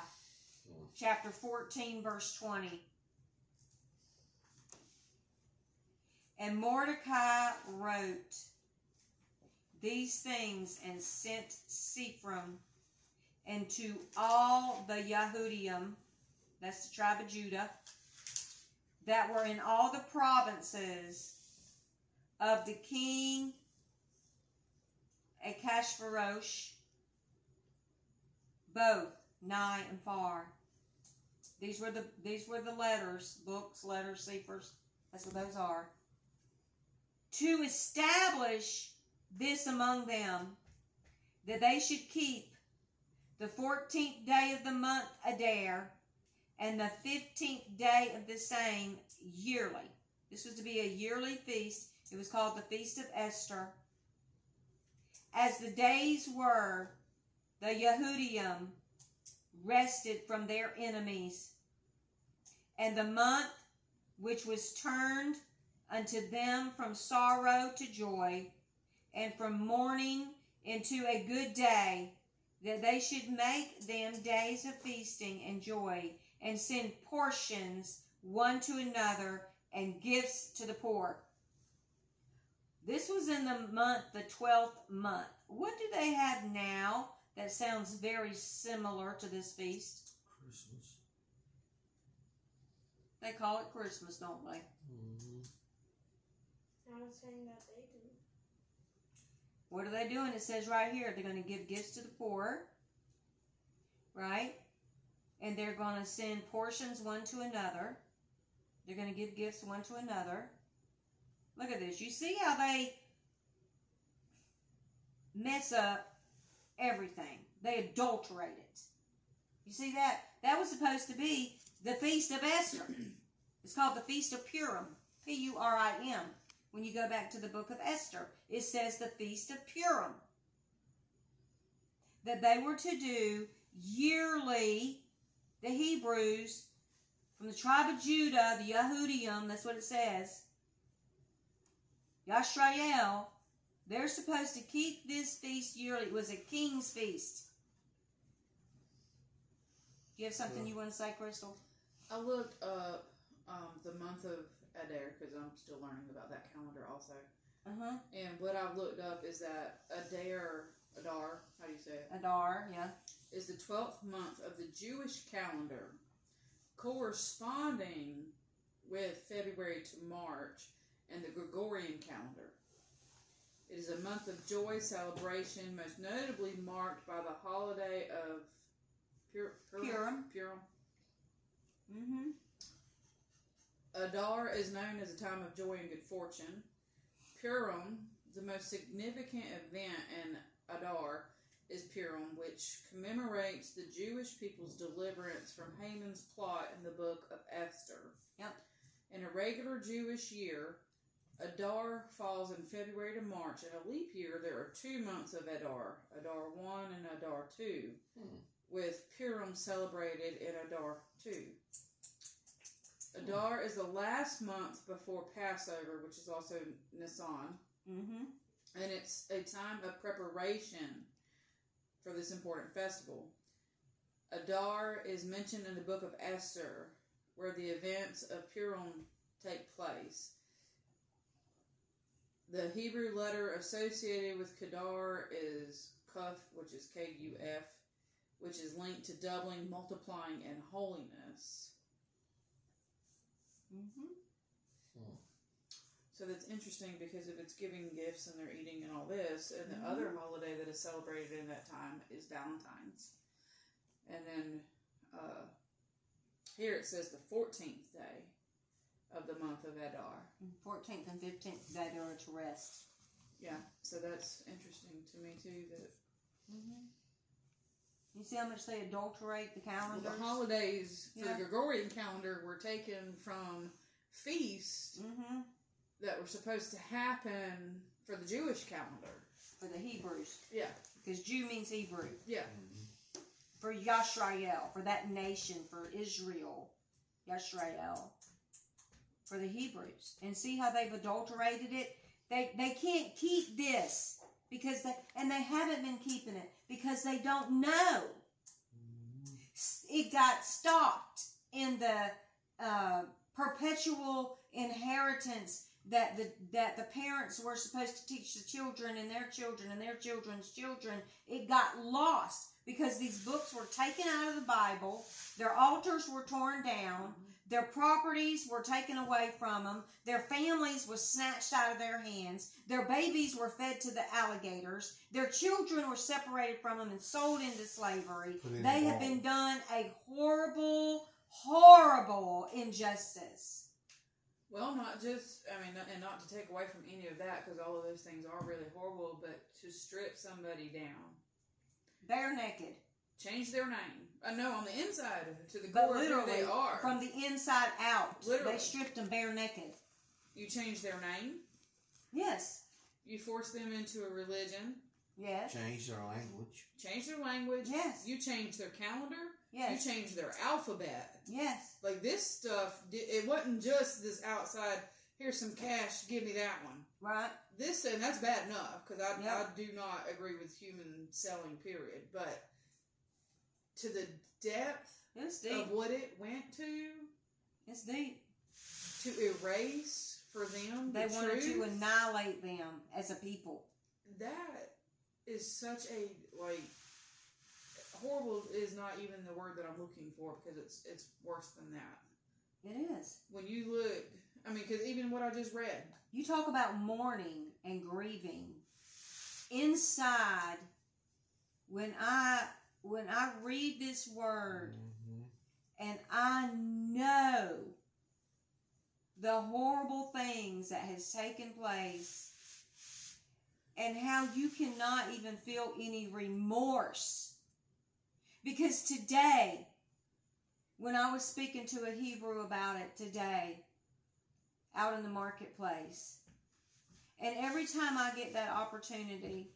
Chapter 14, verse 20. And Mordecai wrote these things and sent Sephram and to all the Yahudim, that's the tribe of Judah, that were in all the provinces of the king Achashverosh, both nigh and far. These were the letters, books, letters, ciphers. That's what those are. To establish this among them, that they should keep the 14th day of the month Adar, and the 15th day of the same yearly. This was to be a yearly feast. It was called the Feast of Esther. As the days were, the Yahudim rested from their enemies, and the month which was turned unto them from sorrow to joy, and from mourning into a good day, that they should make them days of feasting and joy, and send portions one to another, and gifts to the poor. This was in the month, the 12th month. What do they have now that sounds very similar to this feast? Christmas. They call it Christmas, don't they? Mm-hmm. I was saying that they do. What are they doing? It says right here, they're going to give gifts to the poor, right? And they're going to send portions one to another. They're going to give gifts one to another. Look at this. You see how they mess up everything. They adulterate it. You see that? That was supposed to be the Feast of Esther. It's called the Feast of Purim. Purim. When you go back to the book of Esther, it says the Feast of Purim. That they were to do yearly, the Hebrews, from the tribe of Judah, the Yehudim, that's what it says, Yisrael, they're supposed to keep this feast yearly. It was a king's feast. Do you have something you want to say, Crystal? I looked up the month of Adar because I'm still learning about that calendar also. Uh-huh. And what I've looked up is that Adar, how do you say it? Adar, yeah. Is the 12th month of the Jewish calendar, corresponding with February to March and the Gregorian calendar. It is a month of joy, celebration, most notably marked by the holiday of Purim. Mm-hmm. Adar is known as a time of joy and good fortune. Purim, the most significant event in Adar, is Purim, which commemorates the Jewish people's deliverance from Haman's plot in the book of Esther. Yep. In a regular Jewish year, Adar falls in February to March. In a leap year, there are 2 months of Adar, Adar 1 and Adar 2, with Purim celebrated in Adar 2. Adar is the last month before Passover, which is also Nisan. Mm-hmm. And it's a time of preparation for this important festival. Adar is mentioned in the book of Esther, where the events of Purim take place. The Hebrew letter associated with Kedar is Kuf, which is K-U-F, which is linked to doubling, multiplying, and holiness. Mm-hmm. So that's interesting because if it's giving gifts and they're eating and all this, and the other holiday that is celebrated in that time is Valentine's. And then here it says the 14th day of the month of Adar. 14th and 15th day they are to rest. Yeah, so that's interesting to me too. That You see how much they adulterate the calendars? the holidays for Yeah. the Gregorian calendar were taken from feasts that were supposed to happen for the Jewish calendar. For the Hebrews. Yeah. Because Jew means Hebrew. Yeah. For Yisrael, for that nation, for Israel, Yisrael, for the Hebrews. And see how they've adulterated it? They can't keep this because they haven't been keeping it because they don't know. It got stopped in the perpetual inheritance that the parents were supposed to teach the children and their children and their children's children. It got lost because these books were taken out of the Bible. Their altars were torn down. Their properties were taken away from them. Their families were snatched out of their hands. Their babies were fed to the alligators. Their children were separated from them and sold into slavery. They have been done a horrible, horrible injustice. Well, not just, and not to take away from any of that, because all of those things are really horrible, but to strip somebody down. Bare naked. Change their name. No, on the inside, to the But core of who literally, they are. from the inside out, Literally. they stripped them bare naked. You change their name. Yes. You force them into a religion. Yes. Change their language. Change their language. Yes. You change their calendar. Yes. You change their alphabet. Yes. Like this stuff, it wasn't just this outside, here's some cash, give me that one. Right. This, and that's bad enough, because I Yep. do not agree with human selling, period. But to the depth It's deep. of what it went to It's deep. erase for them They the wanted truth, to annihilate them as a people. that is such a, horrible is not even the word that I'm looking for, because it's worse than that. It is. When you look, because even what I just read, You talk about mourning and grieving. Inside, when I read this word and I know the horrible things that has taken place, and how you cannot even feel any remorse. Because today, when I was speaking to a Hebrew about it today, out in the marketplace, and every time I get that opportunity,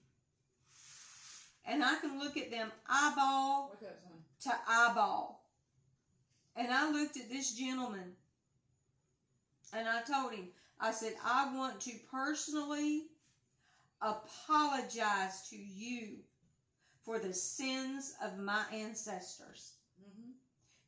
and I can look at them eyeball What's that, son? to eyeball, and I looked at this gentleman, and I told him, I said, I want to personally apologize to you for the sins of my ancestors. Mm-hmm.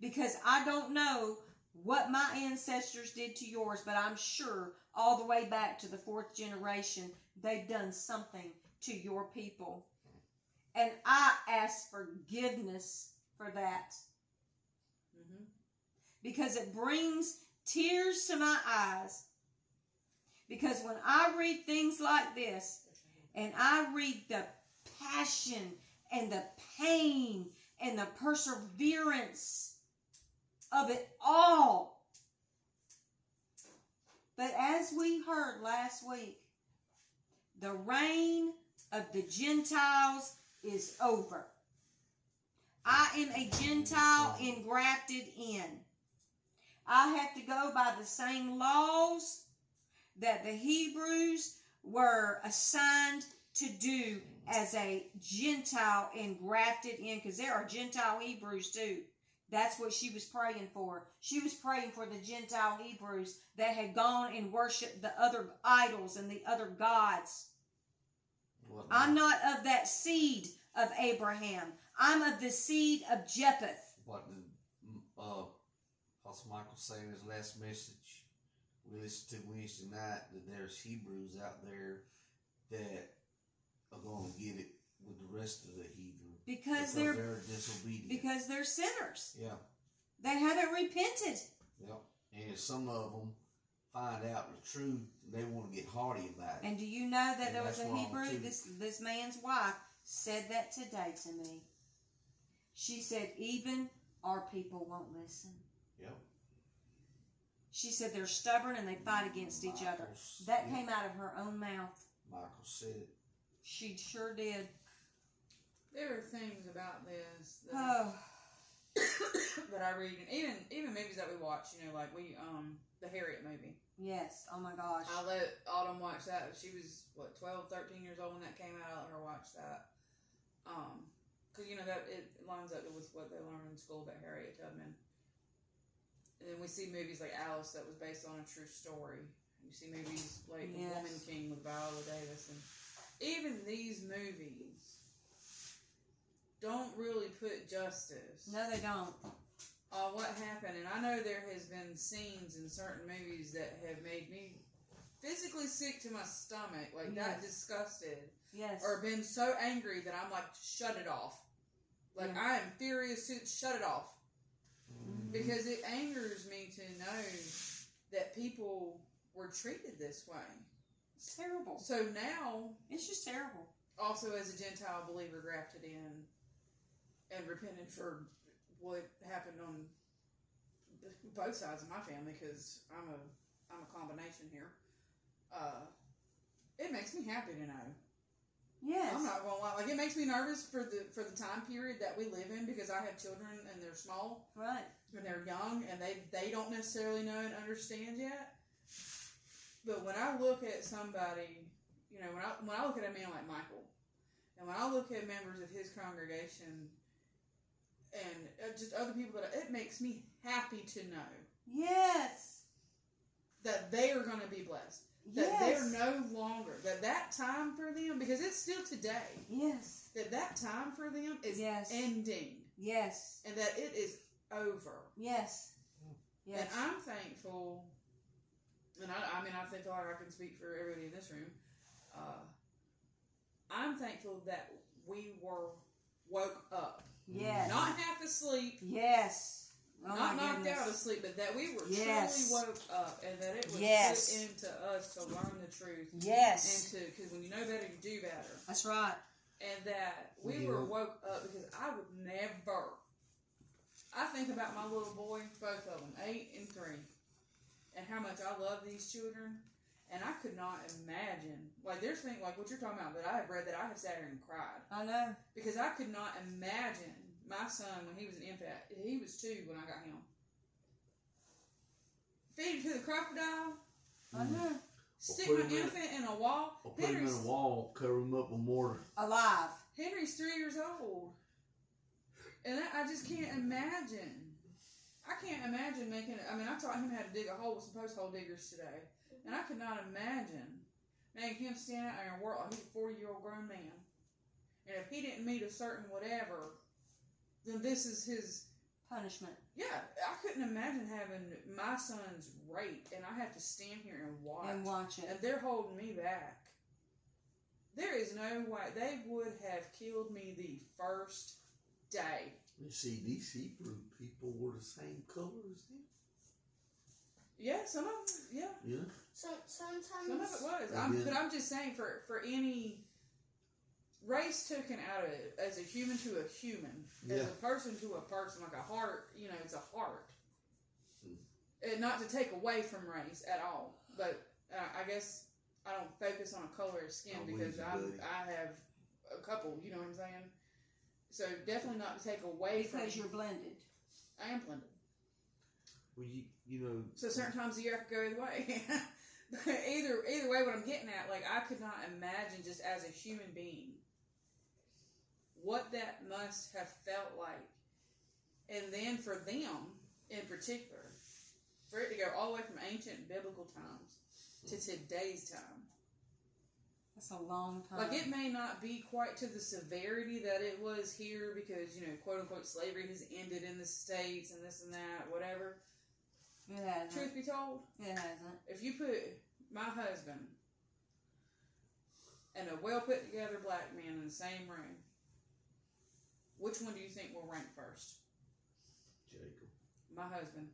Because I don't know what my ancestors did to yours, but I'm sure all the way back to the 4th generation, they've done something to your people. And I ask forgiveness for that. Mm-hmm. Because it brings tears to my eyes. Because when I read things like this, and I read the passion and the pain and the perseverance of it all. But as we heard last week, the reign of the Gentiles is over. I am a Gentile engrafted in. I have to go by the same laws that the Hebrews were assigned to do as a Gentile engrafted in, because there are Gentile Hebrews too. That's what she was praying for. She was praying for the Gentile Hebrews that had gone and worshipped the other idols and the other gods. I'm not of that seed of Abraham. I'm of the seed of Japheth. What did Apostle Michael say in his last message we listened to Wednesday night, that there's Hebrews out there that are going to get it with the rest of the heathen. Because they're disobedient. Because they're sinners. Yeah. They haven't repented. Yep. And some of them find out the truth, they want to get hardy about it. And do you know that And there was that's a wrong, Hebrew, too. this man's wife said that today to me. She said, even our people won't listen. Yep. She said they're stubborn and they fight against each other. That came out of her own mouth. Michael said it. She sure did. There are things about this that, Oh, that I read, and even movies that we watch. You know, like the Harriet movie. yes. Oh my gosh. I let Autumn watch that. She was 12, 13 years old when that came out. I let her watch that. Because you know that it lines up with what they learn in school about Harriet Tubman. And then we see movies like Alice that was based on a true story. You see movies like Yes. Woman King with Viola Davis, and even these movies don't really put justice No, they don't. on what happened. And I know there has been scenes in certain movies that have made me physically sick to my stomach, like that Yes. disgusted, Yes. or been so angry that I'm like, shut it off. Like Yeah. I am furious to shut it off. Mhm. Because it angers me to know that people were treated this way. It's terrible. So now, It's just terrible. also as a Gentile believer grafted in and repented for what happened on both sides of my family, because I'm a combination here. It makes me happy to know. Yes. I'm not gonna lie. Like, it makes me nervous for the time period that we live in, because I have children and they're small. Right. When they're young and they don't necessarily know and understand yet. But when I look at somebody, you know, when I look at a man like Michael, and when I look at members of his congregation and just other people, it makes me happy to know Yes. that they are going to be blessed. That Yes. they're no longer, that time for them, because it's still today, Yes. that time for them is Yes. ending, Yes. and that it is over. Yes. Yes. And I'm thankful, and I think I can speak for everybody in this room. I'm thankful that we were woke up. Yes. Not half asleep, Yes. Oh not my knocked goodness. out asleep, but that we were Yes. truly woke up, and that it was Yes. put into us to learn the truth. Yes. And because when you know better, you do better. That's right. And that we Yeah. were woke up, because I would never. I think about my little boy, both of them, 8 and 3. and how much I love these children. And I could not imagine, like, there's things like what you're talking about that I have read that I have sat here and cried. I know. Because I could not imagine my son when he was an infant. He was 2 when I got him. Feed him to the crocodile. I know. Stick put my him in- infant in a wall. Or put him in a wall, cover him up with mortar. Alive. Henry's 3 years old. And I just can't imagine. I can't imagine making, I mean, I taught him how to dig a hole with some post hole diggers today. And I could not imagine making him stand out there and work like he's a 40-year-old grown man. And if he didn't meet a certain whatever, then this is his punishment. Yeah, I couldn't imagine having my son's raped and I have to stand here and watch. it. And they're holding me back. There is no way. They would have killed me the first day. You see, these Hebrew people were the same color as them. Yeah, some of them, yeah. Yeah. Sometimes. Some of it was. But I'm just saying, for any race taken out of it, as a human to a human, as a person to a person, like a heart, it's a heart. And not to take away from race at all, but I guess I don't focus on a color of skin because I have a couple, you know what I'm saying? So definitely not to take away from. Because you're blended. I am blended. Well, you know. So certain times of the year I could go either way. But either way, what I'm getting at, like, I could not imagine just as a human being what that must have felt like. And then for them, in particular, for it to go all the way from ancient biblical times to today's time. That's a long time. Like, it may not be quite to the severity that it was here because, quote unquote, slavery has ended in the States and this and that, whatever. It hasn't. Truth be told, It hasn't. if you put my husband and a well put together black man in the same room, which one do you think will rank first? Jacob. My husband.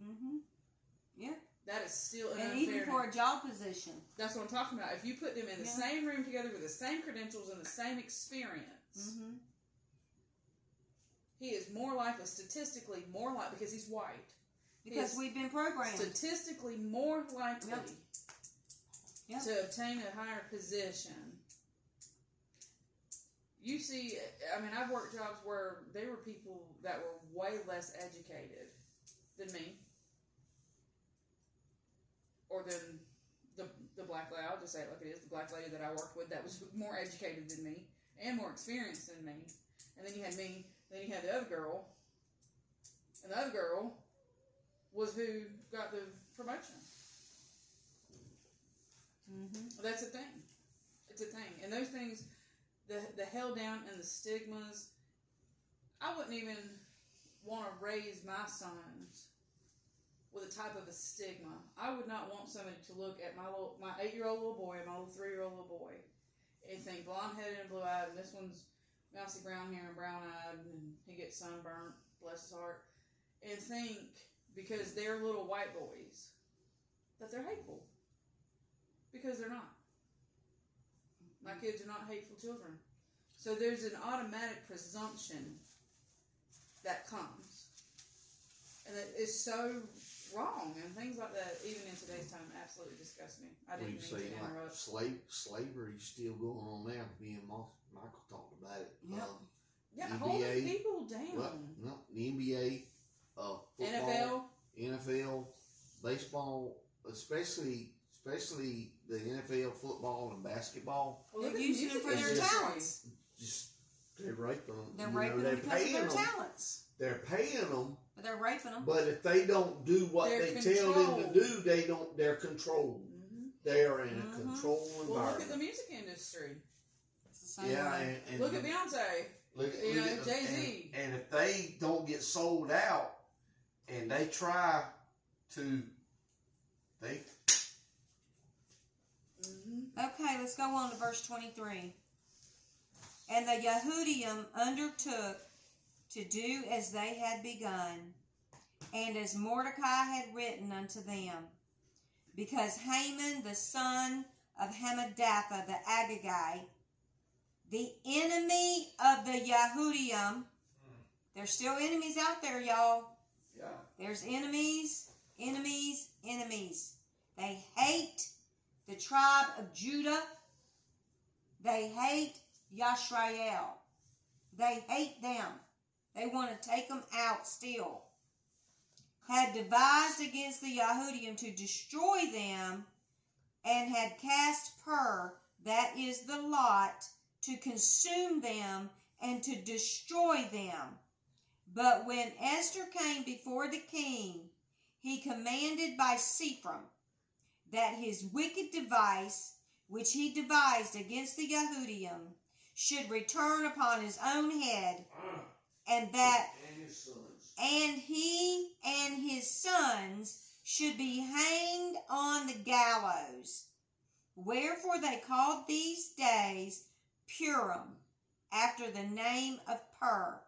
Mm-hmm. Yeah. That is still an And unfair. even for a job position. That's what I'm talking about. If you put them in the same room together with the same credentials and the same experience, Mm-hmm. he is more likely, statistically more likely, because he's white. Because we've been programmed. Statistically more likely Yep. to obtain a higher position. You see, I mean, I've worked jobs where there were people that were way less educated than me. Or than the black lady, I'll just say it like it is, the black lady that I worked with that was more educated than me and more experienced than me. And then you had me, then you had the other girl, and the other girl was who got the promotion. Mm-hmm. That's a thing. It's a thing. And those things, the held down and the stigmas, I wouldn't even want to raise my sons with a type of a stigma. I would not want somebody to look at my 8-year-old little boy and my little 3-year-old little boy and think blonde-headed and blue-eyed, and this one's mousy brown hair and brown-eyed, and he gets sunburnt, bless his heart, and think, because they're little white boys, that they're hateful. Because they're not. My kids are not hateful children. So there's an automatic presumption that comes. And it is so wrong. And things like that, even in today's time, absolutely disgust me. I didn't mean to interrupt. Slavery's still going on now. Me and Michael talked about it. Yep. Yeah, NBA, holding people down. Well, no, the NBA, football, NFL, baseball, especially the NFL, football, and basketball. Well, They're look at using the them for music their industry. talents. Just they're raping them. They're raping them because of their talents. They're paying them, But they're raping them. but if they don't do what They're they tell them to controlled. do, they're controlled. Mm-hmm. They are in a controlled Well, environment. look at the music industry. It's the same Yeah, way. and Look at Beyonce. look You know, at Jay-Z. And if they don't get sold out, and they try to, they. Okay, let's go on to verse 23. And the Yehudim undertook to do as they had begun, and as Mordecai had written unto them, because Haman the son of Hammedatha the Agagite, the enemy of the Yehudim, there's still enemies out there, y'all. Yeah. There's enemies Enemies, enemies. They hate the tribe of Judah. They hate Yashrael. They hate them. They want to take them out still. Had devised against the Yahudim to destroy them, and had cast Pur, that is the lot, to consume them and to destroy them. But when Esther came before the king, he commanded by Sephram that his wicked device, which he devised against the Yahudim, should return upon his own head, and that and he and his sons should be hanged on the gallows. Wherefore they called these days Purim, after the name of Pur.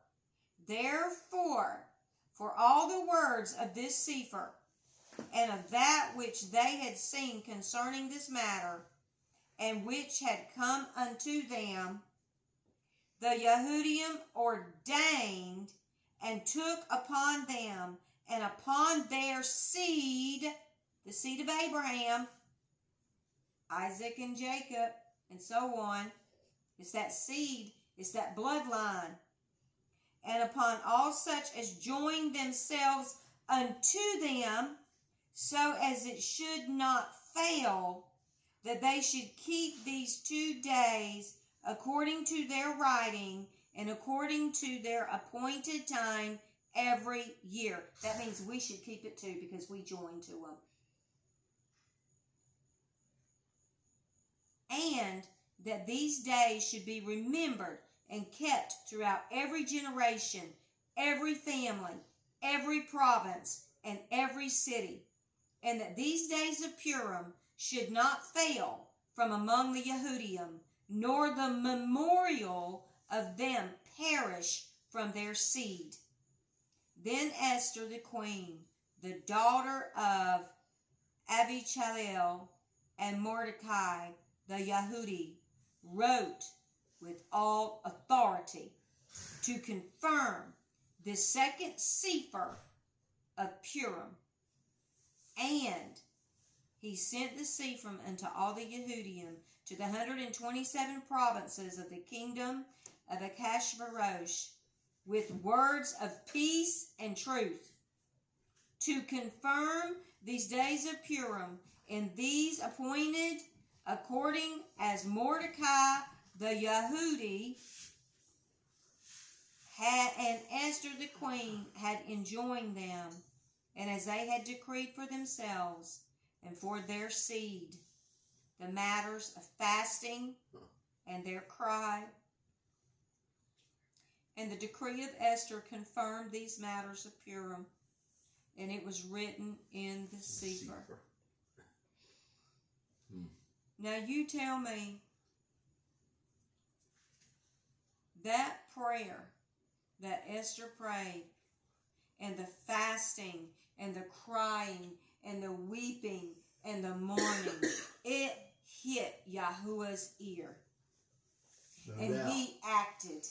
Therefore, for all the words of this Sefer, and of that which they had seen concerning this matter, and which had come unto them, the Yahudim ordained and took upon them and upon their seed, the seed of Abraham, Isaac and Jacob, and so on. It's that seed, it's that bloodline. And upon all such as joined themselves unto them, so as it should not fail, that they should keep these 2 days according to their writing and according to their appointed time every year. That means we should keep it too, because we join to them. And that these days should be remembered and kept throughout every generation, every family, every province, and every city. And that these days of Purim should not fail from among the Yahudim, nor the memorial of them perish from their seed. Then Esther the queen, the daughter of Abichalael, and Mordecai the Yahudi, wrote with all authority to confirm the second Sefer of Purim. And he sent the Sephrim unto all the Yahudim, to the 127 provinces of the kingdom of Achashverosh, with words of peace and truth, to confirm these days of Purim, and these appointed according as Mordecai the Yahudi had, and Esther the queen had enjoined them, and as they had decreed for themselves and for their seed, the matters of fasting and their cry. And the decree of Esther confirmed these matters of Purim, and it was written in the Sefer. Now you tell me, that prayer that Esther prayed, and the fasting, and the crying, and the weeping, and the mourning, it hit Yahuwah's ear. And he acted.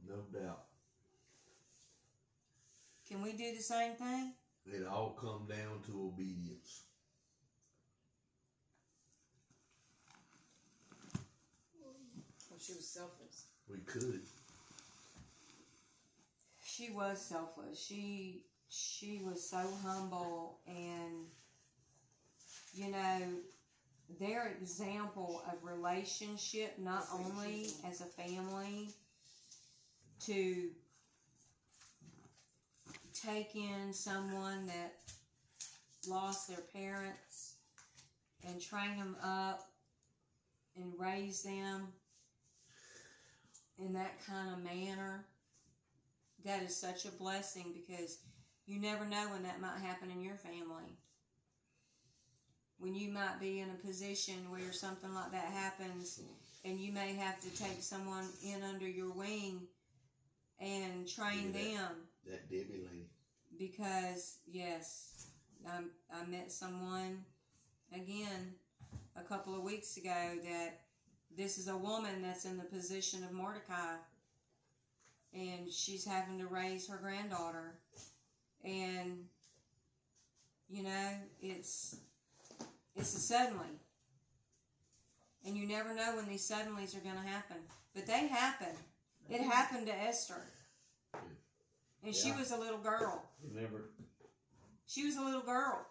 No doubt. Can we do the same thing? It all come down to obedience. Well, she was selfless. We could. She was selfless. She was so humble, and you know, their example of relationship, not only as a family, to take in someone that lost their parents and train them up and raise them in that kind of manner, that is such a blessing, because you never know when that might happen in your family. When you might be in a position where something like that happens, and you may have to take someone in under your wing and train them. That Debbie lady. Because, yes, I met someone, again, a couple of weeks ago, that this is a woman that's in the position of Mordecai, and she's having to raise her granddaughter. And, you know, it's a suddenly. And you never know when these suddenlies are going to happen. But they happen. It happened to Esther. And she was a little girl. She was a little girl.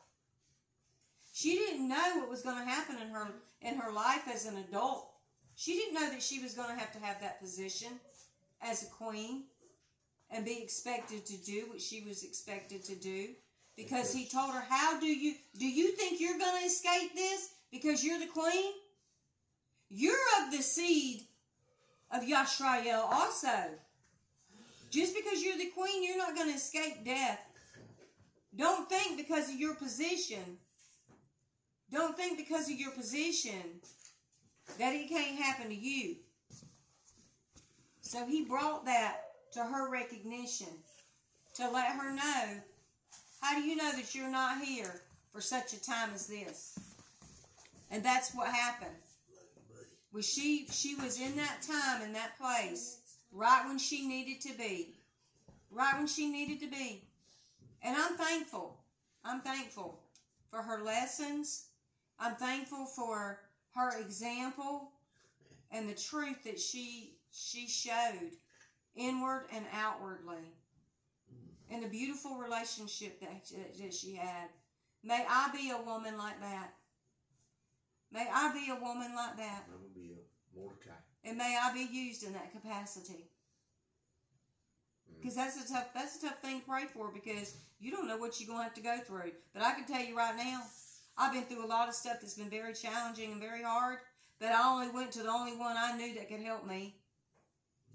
She didn't know what was going to happen in her life as an adult. She didn't know that she was going to have that position as a queen and be expected to do what she was expected to do. Because he told her, do you think you're going to escape this because you're the queen? You're of the seed of Yashrael also. Just because you're the queen, you're not going to escape death. Don't think because of your position. Don't think because of your position that it can't happen to you. So he brought that to her recognition to let her know, how do you know that you're not here for such a time as this? And that's what happened. Well, she was in that time, in that place, right when she needed to be. Right when she needed to be. And I'm thankful. I'm thankful for her lessons. I'm thankful for her example and the truth that she showed inward and outwardly. And the beautiful relationship that she had. May I be a woman like that. May I be a woman like that. I'm going to be a Mordecai. And may I be used in that capacity. Because that's a tough thing to pray for, because you don't know what you're going to have to go through. But I can tell you right now, I've been through a lot of stuff that's been very challenging and very hard, but I only went to the only one I knew that could help me.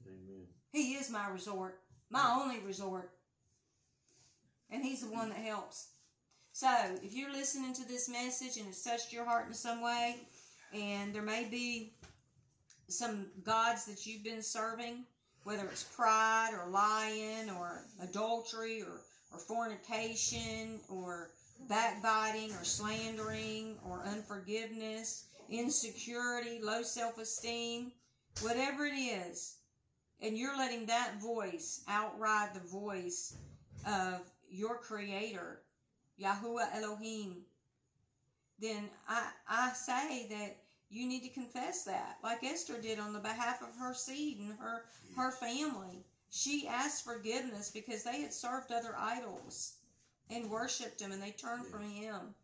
Amen. He is my resort, my only resort. And he's the one that helps. So, if you're listening to this message and it's touched your heart in some way, and there may be some gods that you've been serving, whether it's pride or lying or adultery or fornication or backbiting or slandering or unforgiveness, insecurity, low self-esteem, whatever it is, and you're letting that voice outride the voice of your Creator, Yahuwah Elohim, then I say that you need to confess that, like Esther did on the behalf of her seed and her family. She asked forgiveness because they had served other idols and worshipped him, and they turned from him.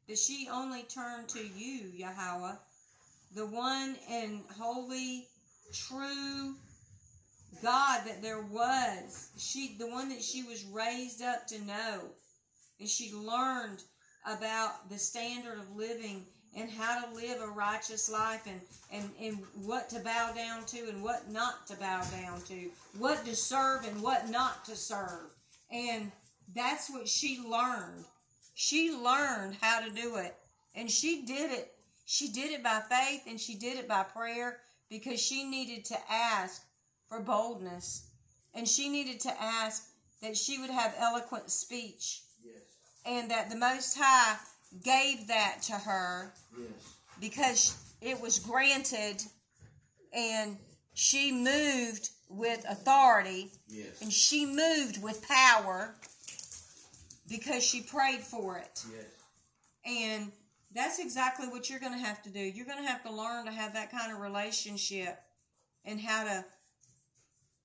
But she only turned to you, Yahweh, the one and holy, true God that there was. The one that she was raised up to know. And she learned about the standard of living and how to live a righteous life, and what to bow down to and what not to bow down to, what to serve and what not to serve. And that's what she learned. She learned how to do it. And she did it. She did it by faith, and she did it by prayer, because she needed to ask for boldness. And she needed to ask that she would have eloquent speech. Yes. And that the Most High gave that to her. Yes. Because it was granted, and she moved with authority. Yes. And she moved with power because she prayed for it. Yes. And that's exactly what you're going to have to do. You're going to have to learn to have that kind of relationship and how to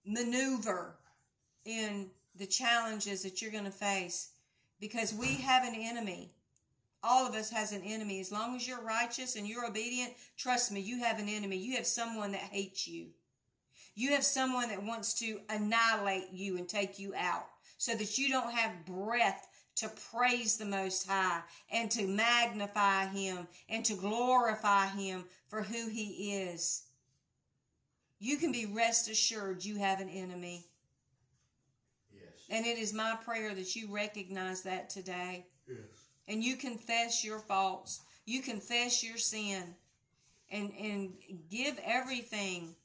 maneuver in the challenges that you're going to face. Because we have an enemy. All of us has an enemy. As long as you're righteous and you're obedient, trust me, you have an enemy. You have someone that hates you. You have someone that wants to annihilate you and take you out, so that you don't have breath to praise the Most High and to magnify Him and to glorify Him for who He is. You can be rest assured you have an enemy. Yes. And it is my prayer that you recognize that today. Yes. And you confess your faults. You confess your sin. And give everything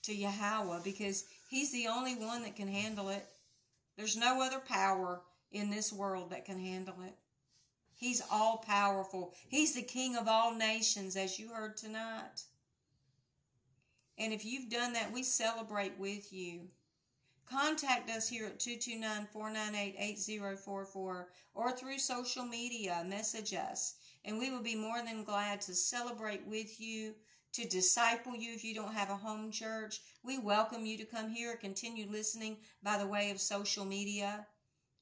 to Yahweh, because He's the only one that can handle it. There's no other power in this world that can handle it. He's all powerful. He's the King of all nations, as you heard tonight. And if you've done that, we celebrate with you. contact us here at 229-498-8044 or through social media. Message us, and we will be more than glad to celebrate with you, to disciple you if you don't have a home church. We welcome you to come here and continue listening by the way of social media.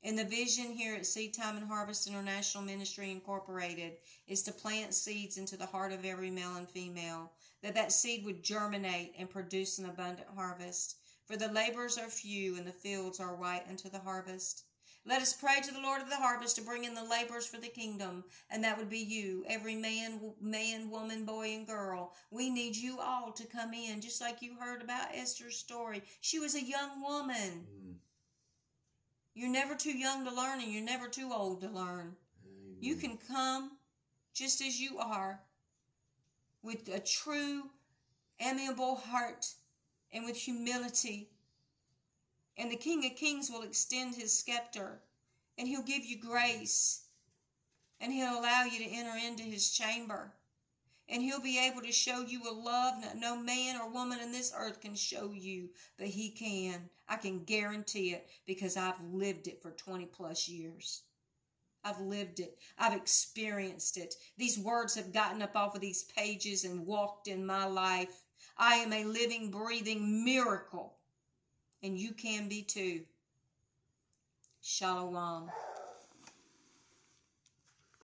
And the vision here at Seed Time and Harvest International Ministry Incorporated is to plant seeds into the heart of every male and female, that seed would germinate and produce an abundant harvest. For the laborers are few and the fields are white unto the harvest. Let us pray to the Lord of the harvest to bring in the laborers for the kingdom, and that would be you, every man, woman, boy, and girl. We need you all to come in, just like you heard about Esther's story. She was a young woman. You're never too young to learn, and you're never too old to learn. You can come just as you are, with a true, amiable heart and with humility. And the King of Kings will extend his scepter, and he'll give you grace, and he'll allow you to enter into his chamber, and he'll be able to show you a love that no man or woman in this earth can show you, but he can. I can guarantee it, because I've lived it for 20 plus years. I've lived it. I've experienced it. These words have gotten up off of these pages and walked in my life. I am a living, breathing miracle. And you can be too. Shalom.